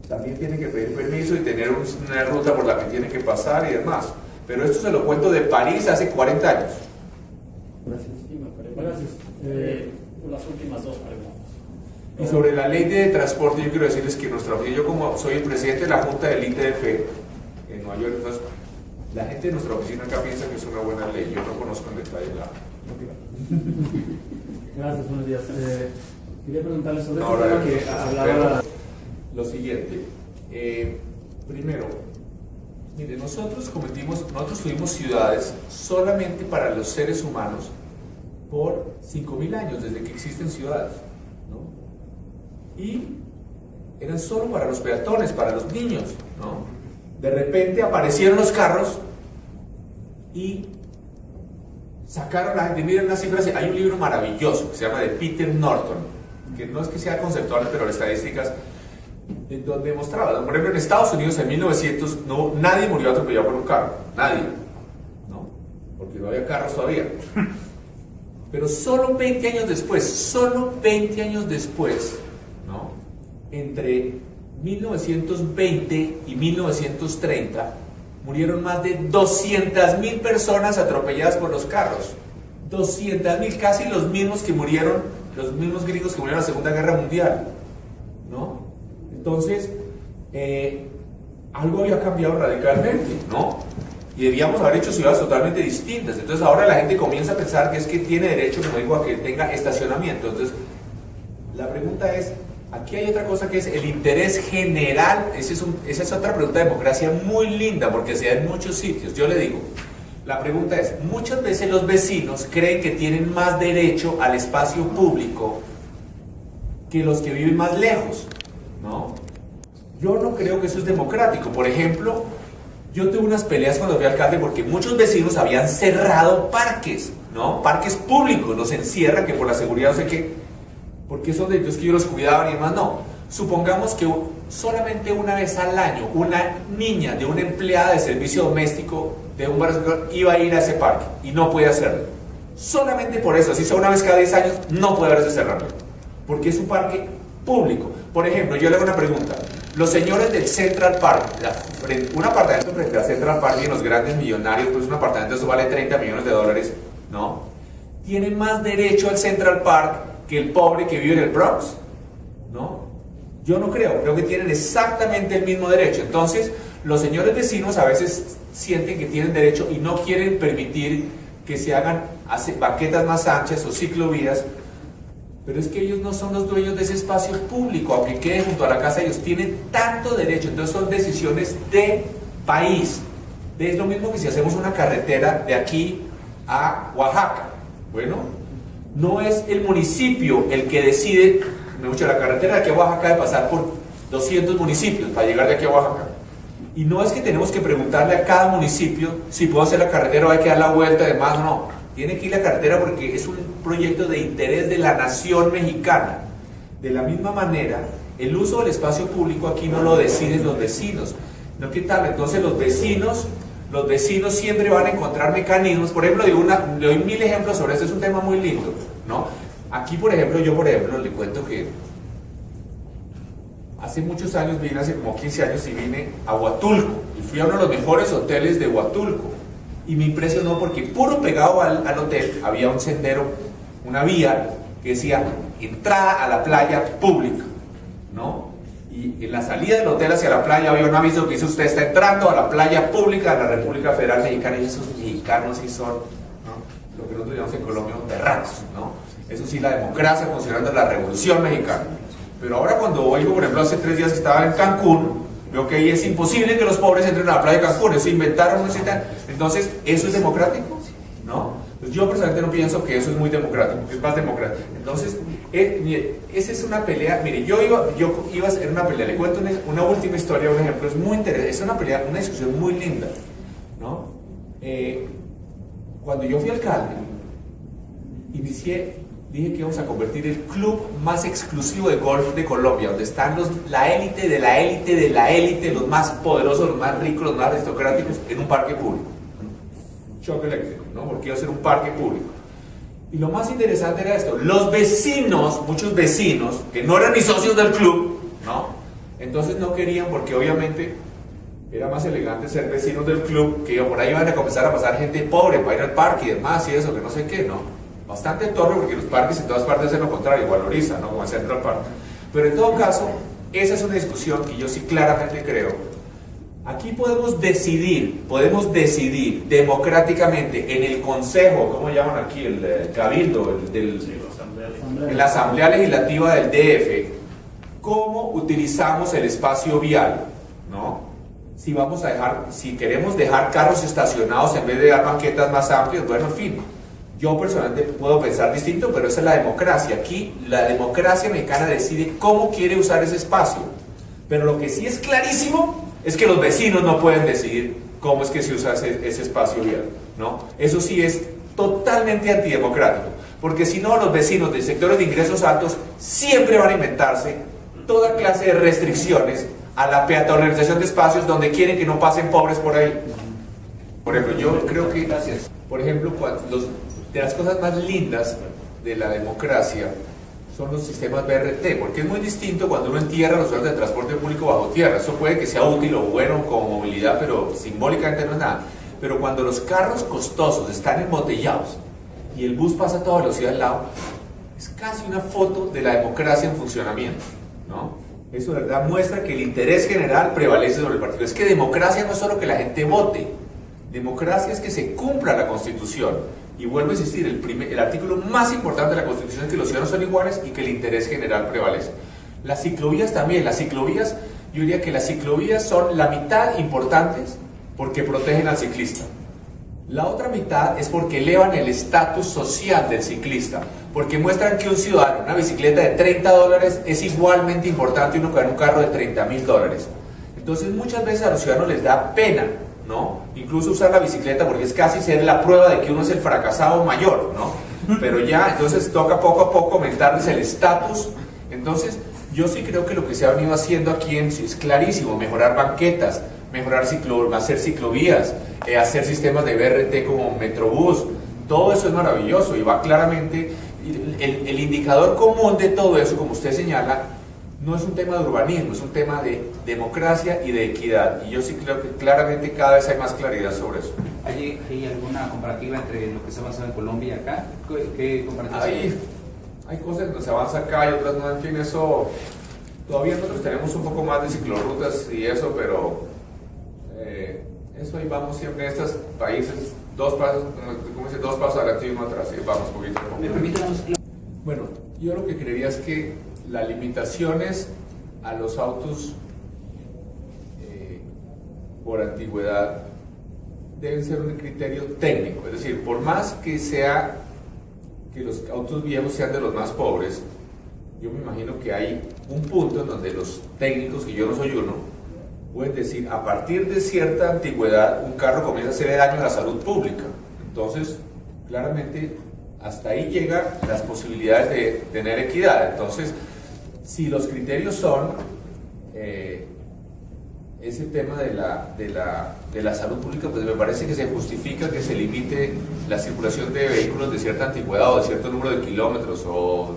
También tienen que pedir permiso y tener una ruta por la que tienen que pasar y demás. Pero esto se lo cuento de París hace 40 años. Gracias. Gracias. Las últimas 2 preguntas. Y sobre la ley de transporte, yo quiero decirles que yo como soy el presidente de la Junta del ITF en Nueva York, entonces, la gente de nuestra oficina acá piensa que es una buena ley. Yo no conozco en detalle la... Gracias, buenos días. Quería preguntarle sobre Ahora, este tema que hablaba. Lo siguiente, primero, mire, nosotros tuvimos ciudades solamente para los seres humanos por 5.000 años, desde que existen ciudades, ¿no? Y eran solo para los peatones, para los niños, ¿no? De repente aparecieron los carros y sacaron a la gente. Miren las cifras, hay un libro maravilloso que se llama de Peter Norton, que no es que sea conceptual, pero las estadísticas, en donde mostraba, por ejemplo, en Estados Unidos en 1900 nadie murió atropellado por un carro, nadie, ¿no? Porque no había carros todavía. Pero solo 20 años después, ¿no? Entre 1920 y 1930 murieron más de 200.000 personas atropelladas por los carros. 200.000, casi los mismos gringos que murieron en la Segunda Guerra Mundial, ¿no? Entonces, algo había cambiado radicalmente, ¿no? Y debíamos haber hecho ciudades totalmente distintas. Entonces ahora la gente comienza a pensar que es que tiene derecho, como digo, a que tenga estacionamiento. Entonces, la pregunta es, aquí hay otra cosa que es el interés general. Esa es otra pregunta de democracia muy linda, porque se da en muchos sitios. Yo le digo, La pregunta es, muchas veces los vecinos creen que tienen más derecho al espacio público que los que viven más lejos, ¿no? Yo no creo que eso es democrático. Por ejemplo, yo tuve unas peleas cuando fui alcalde porque muchos vecinos habían cerrado parques, ¿no? Parques públicos, los encierran, que por la seguridad no sé qué, porque son delitos que ellos los cuidaban y demás, no. Supongamos que solamente una vez al año una niña de una empleada de servicio doméstico de un barrio iba a ir a ese parque y no puede hacerlo. Solamente por eso, si sea una vez cada 10 años, no puede haberse cerrado, porque es un parque público. Por ejemplo, yo le hago una pregunta. Los señores del Central Park, un apartamento frente al Central Park y en los grandes millonarios, pues un apartamento eso vale 30 millones de dólares, ¿no? ¿Tienen más derecho al Central Park que el pobre que vive en el Bronx? ¿No? Yo no creo que tienen exactamente el mismo derecho. Entonces, los señores vecinos a veces sienten que tienen derecho y no quieren permitir que se hagan banquetas más anchas o ciclovías, pero es que ellos no son los dueños de ese espacio público, aunque quede junto a la casa, ellos tienen tanto derecho. Entonces son decisiones de país. Es lo mismo que si hacemos una carretera de aquí a Oaxaca. Bueno, no es el municipio el que decide, la carretera de aquí a Oaxaca debe pasar por 200 municipios para llegar de aquí a Oaxaca. Y no es que tenemos que preguntarle a cada municipio si puedo hacer la carretera o hay que dar la vuelta, además, no. Tiene que ir la carretera porque es un proyecto de interés de la nación mexicana. De la misma manera, el uso del espacio público aquí no lo deciden los vecinos. ¿No? ¿Qué tal? Entonces los vecinos siempre van a encontrar mecanismos. Por ejemplo, le doy 1000 ejemplos sobre esto, es un tema muy lindo, ¿no? Aquí, por ejemplo, le cuento que hace muchos años vine, hace como 15 años, y vine a Huatulco. Y fui a uno de los mejores hoteles de Huatulco. Y me impresionó porque puro pegado al hotel había un sendero, una vía que decía entrada a la playa pública, ¿no? Y en la salida del hotel hacia la playa había un aviso que dice: usted está entrando a la playa pública de la República Federal Mexicana. Y esos mexicanos sí son, ¿no?, lo que nosotros llamamos en Colombia terranos, ¿no? Eso sí, la democracia funcionando en la Revolución Mexicana. Pero ahora cuando oigo, por ejemplo, hace 3 días estaba en Cancún, veo que ahí es imposible que los pobres entren a la playa de Cancún, se inventaron, entonces, ¿eso es democrático? ¿No? Pues yo personalmente no pienso que eso es muy democrático, es más democrático. Entonces, mire, esa es una pelea. Mire, yo iba a hacer una pelea, le cuento una última historia, un ejemplo, es muy interesante, es una pelea, una discusión muy linda, ¿no? Cuando yo fui alcalde, dije que íbamos a convertir el club más exclusivo de golf de Colombia, donde están la élite de la élite de la élite, los más poderosos, los más ricos, los más aristocráticos, en un parque público. Choque eléctrico, ¿no? Porque iba a ser un parque público. Y lo más interesante era esto: los vecinos, muchos vecinos, que no eran ni socios del club, ¿no? Entonces no querían, porque obviamente era más elegante ser vecinos del club, que por ahí iban a comenzar a pasar gente pobre para ir al parque y demás, y eso, que no sé qué, ¿no? Bastante torpe, porque los parques en todas partes hacen lo contrario, valorizan, ¿no? Como el Central Park. Pero en todo caso, esa es una discusión que yo sí claramente creo. Aquí podemos decidir democráticamente en el consejo, ¿cómo llaman aquí? El cabildo, en la asamblea legislativa del DF, cómo utilizamos el espacio vial, ¿no? Si queremos dejar carros estacionados en vez de dar banquetas más amplias, bueno, en fin. Yo personalmente puedo pensar distinto, pero esa es la democracia. Aquí la democracia mexicana decide cómo quiere usar ese espacio. Pero lo que sí es clarísimo es que los vecinos no pueden decidir cómo es que se usa ese espacio vial, ¿no? Eso sí es totalmente antidemocrático, porque si no, los vecinos de sectores de ingresos altos siempre van a inventarse toda clase de restricciones a la peatonalización de espacios donde quieren que no pasen pobres por ahí. Por ejemplo, yo creo que, por ejemplo, de las cosas más lindas de la democracia son los sistemas BRT, porque es muy distinto cuando uno entierra los usuarios de transporte público bajo tierra. Eso puede que sea útil o bueno como movilidad, pero simbólicamente no es nada. Pero cuando los carros costosos están embotellados y el bus pasa a toda velocidad al lado, es casi una foto de la democracia en funcionamiento, ¿no? Eso de verdad muestra que el interés general prevalece sobre el partido. Es que democracia no es solo que la gente vote, democracia es que se cumpla la Constitución. Y vuelvo a insistir, el artículo más importante de la Constitución es que los ciudadanos son iguales y que el interés general prevalece. Las ciclovías también, yo diría que las ciclovías son la mitad importantes porque protegen al ciclista. La otra mitad es porque elevan el estatus social del ciclista, porque muestran que un ciudadano, una bicicleta de $30 es igualmente importante uno que un carro de $30.000. Entonces muchas veces a los ciudadanos les da pena, ¿no? Incluso usar la bicicleta porque es casi ser la prueba de que uno es el fracasado mayor, ¿no? Pero ya, entonces toca poco a poco aumentarles el estatus. Entonces yo sí creo que lo que se ha venido haciendo aquí es clarísimo: mejorar banquetas, mejorar hacer ciclovías, hacer sistemas de BRT como Metrobús. Todo eso es maravilloso y va claramente. El indicador común de todo eso, como usted señala, no es un tema de urbanismo, es un tema de democracia y de equidad. Y yo sí creo que claramente cada vez hay más claridad sobre eso. ¿Hay alguna comparativa entre lo que se avanza en Colombia y acá? ¿Qué comparativa? Hay cosas donde se avanza acá y otras no, en fin, eso. Todavía nosotros tenemos un poco más de ciclorrutas y eso, pero eso ahí vamos siempre en estos países, dos pasos adelante y uno atrás, y vamos poquito a poco. ¿Me permiten? Bueno, yo lo que creería es que las limitaciones a los autos por antigüedad deben ser un criterio técnico, es decir, por más que los autos viejos sean de los más pobres, yo me imagino que hay un punto en donde los técnicos, y yo no soy uno, pueden decir, a partir de cierta antigüedad un carro comienza a hacerle daño a la salud pública. Entonces, claramente, hasta ahí llegan las posibilidades de tener equidad. Entonces, si los criterios son ese tema de la salud pública, pues me parece que se justifica que se limite la circulación de vehículos de cierta antigüedad o de cierto número de kilómetros, o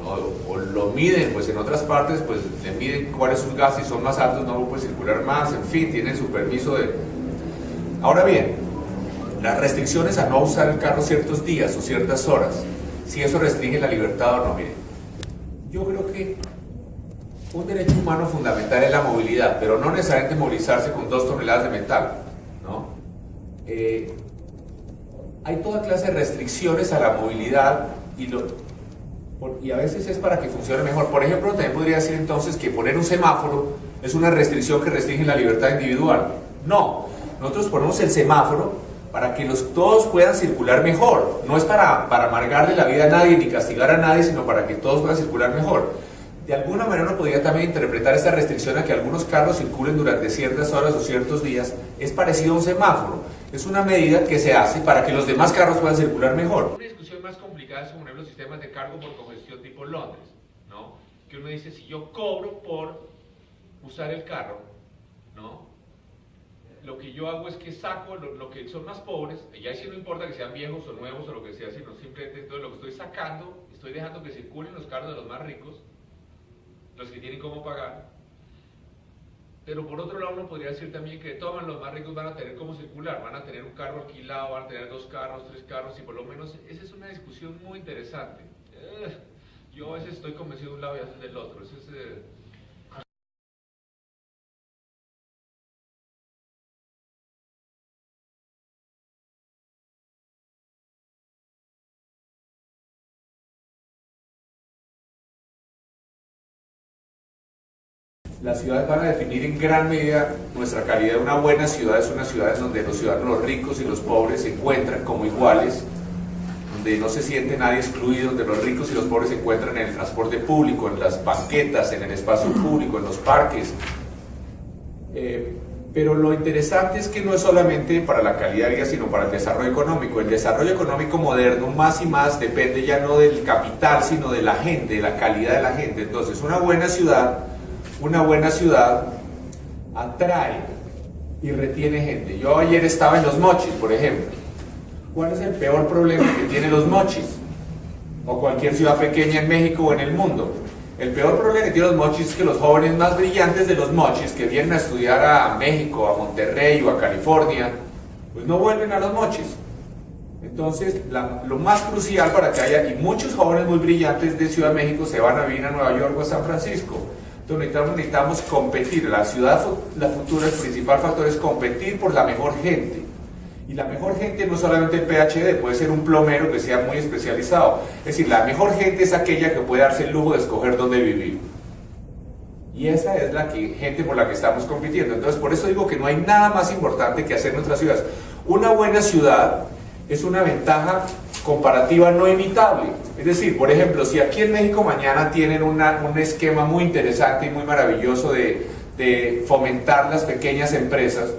lo miden, pues en otras partes pues le miden cuáles sus gastos, si son más altos no puede circular más, en fin, tienen su permiso de... Ahora bien, las restricciones a no usar el carro ciertos días o ciertas horas, si eso restringe la libertad o no, mire, yo creo que un derecho humano fundamental es la movilidad, pero no necesariamente movilizarse con 2 toneladas de metal, ¿no? Hay toda clase de restricciones a la movilidad y a veces es para que funcione mejor. Por ejemplo, también podría decir entonces que poner un semáforo es una restricción que restringe la libertad individual. No, nosotros ponemos el semáforo para que todos puedan circular mejor. No es para amargarle la vida a nadie ni castigar a nadie, sino para que todos puedan circular mejor. De alguna manera uno podría también interpretar esta restricción a que algunos carros circulen durante ciertas horas o ciertos días. Es parecido a un semáforo. Es una medida que se hace para que los demás carros puedan circular mejor. Una discusión más complicada es sobre los sistemas de cargo por congestión tipo Londres, ¿no? Que uno dice, si yo cobro por usar el carro, ¿no? Lo que yo hago es que saco lo que son más pobres, y ahí sí no importa que sean viejos o nuevos o lo que sea, sino simplemente entonces lo que estoy sacando, estoy dejando que circulen los carros de los más ricos, los que tienen cómo pagar. Pero por otro lado uno podría decir también que todos los más ricos van a tener cómo circular, van a tener un carro alquilado, van a tener 2 carros, 3 carros, y por lo menos esa es una discusión muy interesante. Yo a veces estoy convencido de un lado y a veces del otro. Las ciudades van a definir en gran medida nuestra calidad. Una buena ciudad es una ciudad en donde los ciudadanos, los ricos y los pobres se encuentran como iguales, donde no se siente nadie excluido, donde los ricos y los pobres se encuentran en el transporte público, en las banquetas, en el espacio público, en los parques. Pero lo interesante es que no es solamente para la calidad de vida, sino para el desarrollo económico. El desarrollo económico moderno más y más depende ya no del capital, sino de la gente, de la calidad de la gente. Entonces, una buena ciudad atrae y retiene gente. Yo ayer estaba en Los Mochis, por ejemplo. ¿Cuál es el peor problema que tiene Los Mochis? O cualquier ciudad pequeña en México o en el mundo. El peor problema que tiene Los Mochis es que los jóvenes más brillantes de Los Mochis, que vienen a estudiar a México, a Monterrey o a California, pues no vuelven a Los Mochis. Entonces, lo más crucial para que haya, y muchos jóvenes muy brillantes de Ciudad de México se van a vivir a Nueva York o a San Francisco. Entonces necesitamos competir. La futura, el principal factor es competir por la mejor gente. Y la mejor gente no solamente el PhD, puede ser un plomero que sea muy especializado. Es decir, la mejor gente es aquella que puede darse el lujo de escoger dónde vivir. Y esa es gente por la que estamos compitiendo. Entonces, por eso digo que no hay nada más importante que hacer en nuestras ciudades. Una buena ciudad es una ventaja comparativa no imitable. Es decir, por ejemplo, si aquí en México mañana tienen un esquema muy interesante y muy maravilloso de fomentar las pequeñas empresas,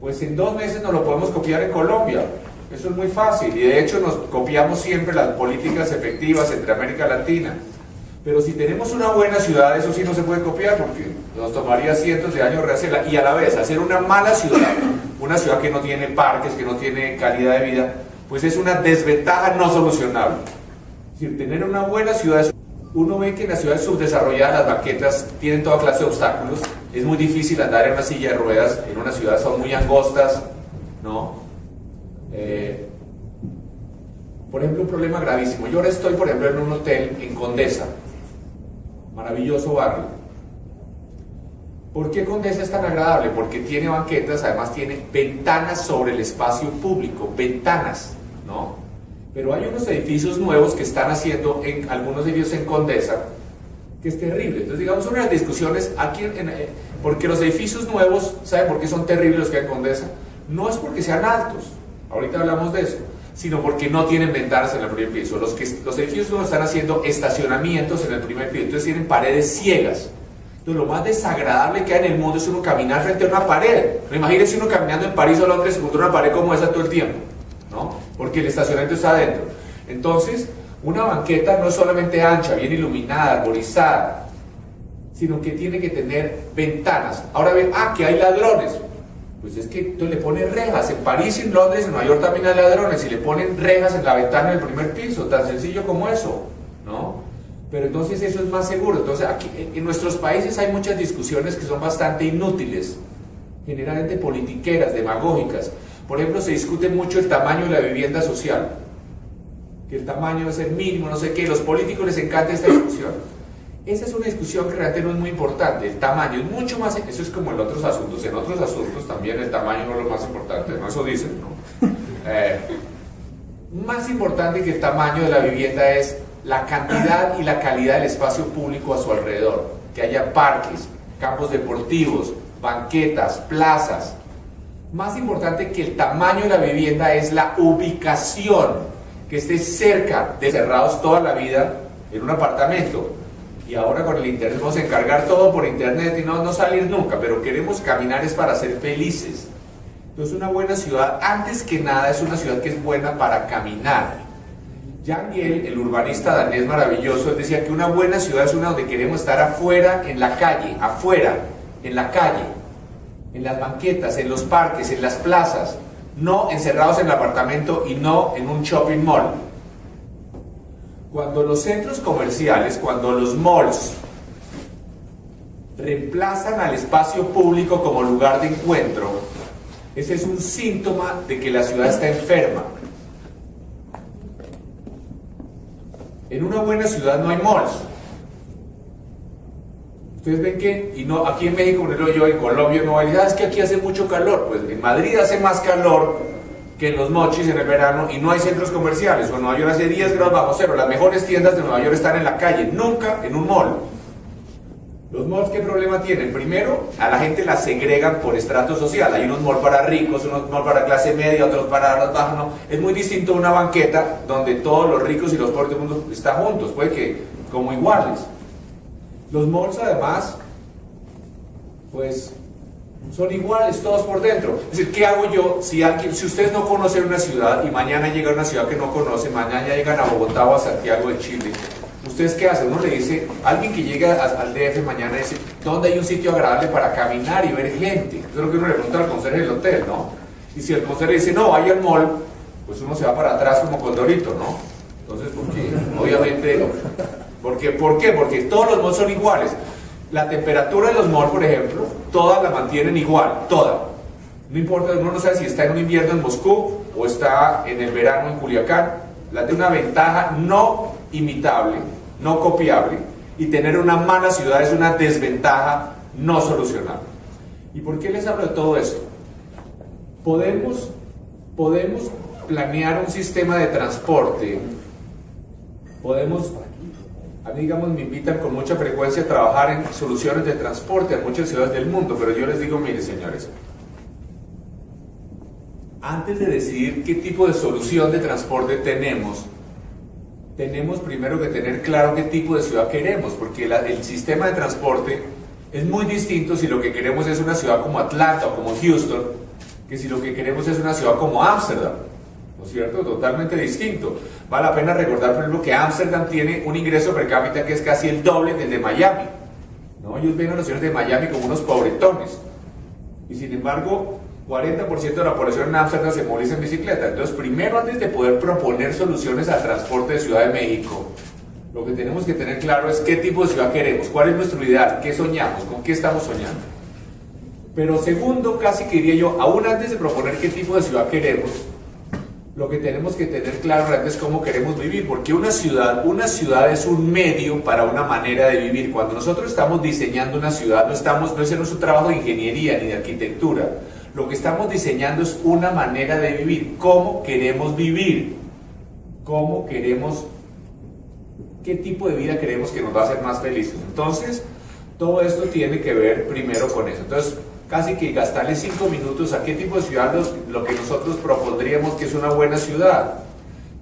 pues en 2 meses nos lo podemos copiar en Colombia. Eso es muy fácil y de hecho nos copiamos siempre las políticas efectivas entre América Latina. Pero si tenemos una buena ciudad, eso sí no se puede copiar porque nos tomaría cientos de años rehacerla. Y a la vez, hacer una mala ciudad, una ciudad que no tiene parques, que no tiene calidad de vida, pues es una desventaja no solucionable. Es decir, tener una buena ciudad, uno ve que en las ciudades subdesarrolladas las banquetas tienen toda clase de obstáculos. Es muy difícil andar en una silla de ruedas, en una ciudad son muy angostas, ¿no? Por ejemplo, un problema gravísimo. Yo ahora estoy, por ejemplo, en un hotel en Condesa, maravilloso barrio. ¿Por qué Condesa es tan agradable? Porque tiene banquetas, además tiene ventanas sobre el espacio público, ventanas, ¿no? Pero hay unos edificios nuevos que están haciendo, en algunos edificios en Condesa, que es terrible. Entonces, digamos, una de las discusiones aquí, porque los edificios nuevos, ¿saben por qué son terribles los que hay en Condesa? No es porque sean altos, ahorita hablamos de eso, sino porque no tienen ventanas en el primer piso. Los edificios nuevos están haciendo estacionamientos en el primer piso, entonces tienen paredes ciegas. Entonces, lo más desagradable que hay en el mundo es uno caminar frente a una pared. Imagínense uno caminando en París o Londres y encuentra una pared como esa todo el tiempo, ¿no? Porque el estacionamiento está adentro. Entonces, una banqueta no es solamente ancha, bien iluminada, arborizada, sino que tiene que tener ventanas. Ahora ven, que hay ladrones. Pues es que tú le pones rejas. En París, en Londres, en Nueva York también hay ladrones y le ponen rejas en la ventana del primer piso, tan sencillo como eso, ¿no? Pero entonces eso es más seguro. Entonces aquí en nuestros países hay muchas discusiones que son bastante inútiles, generalmente politiqueras, demagógicas. Por ejemplo, se discute mucho el tamaño de la vivienda social, que el tamaño debe ser mínimo, no sé qué. Los políticos les encanta esta discusión. Esa es una discusión que realmente no es muy importante. El tamaño es mucho más, eso es como en otros asuntos. En otros asuntos también el tamaño no es lo más importante, ¿no? Eso dicen, ¿no? Más importante que el tamaño de la vivienda es la cantidad y la calidad del espacio público a su alrededor. Que haya parques, campos deportivos, banquetas, plazas. Más importante que el tamaño de la vivienda es la ubicación, que esté cerca de cerrados toda la vida en un apartamento. Y ahora con el internet vamos a encargar todo por internet y no salir nunca, pero queremos caminar es para ser felices. Entonces una buena ciudad, antes que nada, es una ciudad que es buena para caminar. Jan Gehl, el urbanista danés maravilloso, él decía que una buena ciudad es una donde queremos estar afuera, en la calle, afuera, en la calle, en las banquetas, en los parques, en las plazas, no encerrados en el apartamento y no en un shopping mall. Cuando los centros comerciales, cuando los malls reemplazan al espacio público como lugar de encuentro, ese es un síntoma de que la ciudad está enferma. En una buena ciudad no hay malls. Ustedes ven que, y no, aquí en México, por ejemplo, yo en Colombia no hay, es que aquí hace mucho calor. Pues en Madrid hace más calor que en los Mochis en el verano y no hay centros comerciales. O en Nueva York hace 10 grados bajo cero. Las mejores tiendas de Nueva York están en la calle, nunca en un mall. Los malls, ¿qué problema tienen? Primero, a la gente la segregan por estrato social. Hay unos malls para ricos, unos malls para clase media, otros para los bajos. No. Es muy distinto a una banqueta donde todos los ricos y los pobres del mundo están juntos, puede que como iguales. Los malls además, pues, son iguales todos por dentro. Es decir, ¿qué hago yo si ustedes no conocen una ciudad y mañana llegan a una ciudad que no conocen, mañana llegan a Bogotá o a Santiago de Chile? ¿Ustedes qué hacen? Uno le dice, alguien que llega al DF mañana dice, ¿dónde hay un sitio agradable para caminar y ver gente? Eso es lo que uno le pregunta al conserje del hotel, ¿no? Y si el conserje dice, no, vaya al mall, pues uno se va para atrás como Condorito, ¿no? Entonces, porque obviamente, ¿por qué? Porque todos los malls son iguales. La temperatura de los malls, por ejemplo, todas la mantienen igual, toda. No importa, uno no sabe si está en un invierno en Moscú o está en el verano en Culiacán. La tiene una ventaja no imitable, no copiable, y tener una mala ciudad es una desventaja no solucionable. ¿Y por qué les hablo de todo esto? Podemos planear un sistema de transporte, a mí, digamos, me invitan con mucha frecuencia a trabajar en soluciones de transporte en muchas ciudades del mundo, pero yo les digo, mire, señores, antes de decidir qué tipo de solución de transporte tenemos primero que tener claro qué tipo de ciudad queremos, porque el sistema de transporte es muy distinto si lo que queremos es una ciudad como Atlanta o como Houston, que si lo que queremos es una ciudad como Ámsterdam, ¿no es cierto? Totalmente distinto. Vale la pena recordar, por ejemplo, que Ámsterdam tiene un ingreso per cápita que es casi el doble del de Miami, ¿no? Ellos ven a los señores de Miami como unos pobretones, y sin embargo 40% de la población en Ámsterdam se moviliza en bicicleta. Entonces, primero, antes de poder proponer soluciones al transporte de Ciudad de México, lo que tenemos que tener claro es qué tipo de ciudad queremos, cuál es nuestro ideal, qué soñamos, con qué estamos soñando. Pero segundo, casi que diría yo, aún antes de proponer qué tipo de ciudad queremos, lo que tenemos que tener claro realmente es cómo queremos vivir, porque una ciudad es un medio para una manera de vivir. Cuando nosotros estamos diseñando una ciudad, no es en nuestro trabajo de ingeniería ni de arquitectura. Lo que estamos diseñando es una manera de vivir. ¿Cómo queremos vivir? ¿Cómo queremos? ¿Qué tipo de vida queremos que nos va a hacer más felices? Entonces, todo esto tiene que ver primero con eso. Entonces, casi que gastarle 5 minutos a qué tipo de ciudad lo que nosotros propondríamos que es una buena ciudad.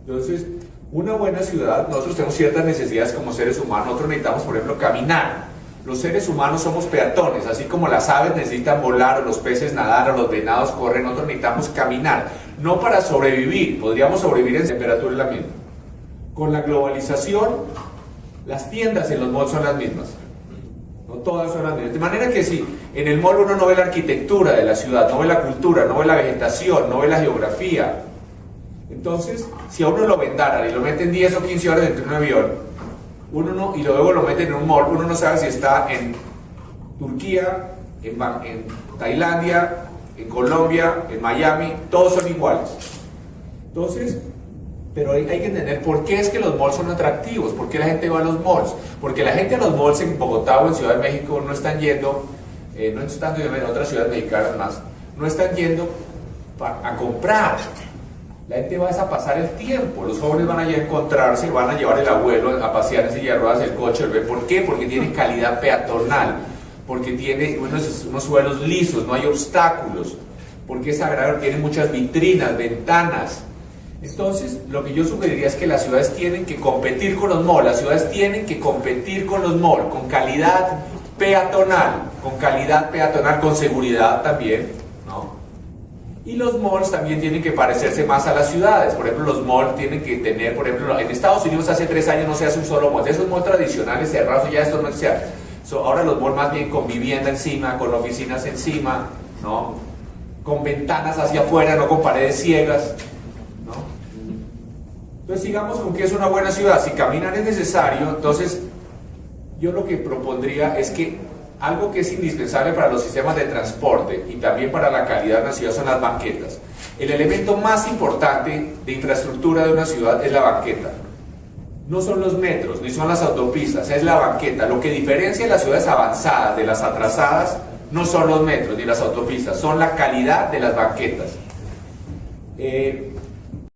Entonces, una buena ciudad, nosotros tenemos ciertas necesidades como seres humanos. Nosotros necesitamos, por ejemplo, caminar. Los seres humanos somos peatones, así como las aves necesitan volar, o los peces nadar, o los venados corren, nosotros necesitamos caminar, no para sobrevivir, podríamos sobrevivir en temperatura la misma. Con la globalización, las tiendas en los malls son las mismas, no todas son las mismas, de manera que si en el mall uno no ve la arquitectura de la ciudad, no ve la cultura, no ve la vegetación, no ve la geografía, entonces si a uno lo vendaran y lo meten 10 o 15 horas dentro de un avión, y luego lo meten en un mall, uno no sabe si está en Turquía, en Tailandia, en Colombia, en Miami, todos son iguales. Entonces, pero hay que entender por qué es que los malls son atractivos, por qué la gente va a los malls. Porque la gente a los malls en Bogotá o en Ciudad de México no están yendo, no están yendo en otras ciudades mexicanas más, no están yendo a comprar. La gente va a pasar el tiempo, los jóvenes van allá a encontrarse, van a llevar el abuelo a pasear en silla de ruedas, el coche, el bebé. ¿Por qué? Porque tiene calidad peatonal, porque tiene unos suelos lisos, no hay obstáculos, porque es agradable, tiene muchas vitrinas, ventanas. Entonces, lo que yo sugeriría es que las ciudades tienen que competir con los malls, las ciudades tienen que competir con los malls, con calidad peatonal, con seguridad también, ¿no? Y los malls también tienen que parecerse más a las ciudades. Por ejemplo, los malls tienen que tener, por ejemplo, en Estados Unidos hace 3 años no se hace un solo mall. De esos malls tradicionales cerrados ya esto no se hace. Ahora los malls más bien con vivienda encima, con oficinas encima, ¿no? Con ventanas hacia afuera, no con paredes ciegas, ¿no? Entonces sigamos con qué es una buena ciudad. Si caminar es necesario, entonces yo lo que propondría es que algo que es indispensable para los sistemas de transporte y también para la calidad de una ciudad son las banquetas. El elemento más importante de infraestructura de una ciudad es la banqueta. No son los metros, ni son las autopistas, es la banqueta. Lo que diferencia las ciudades avanzadas de las atrasadas no son los metros ni las autopistas, son la calidad de las banquetas.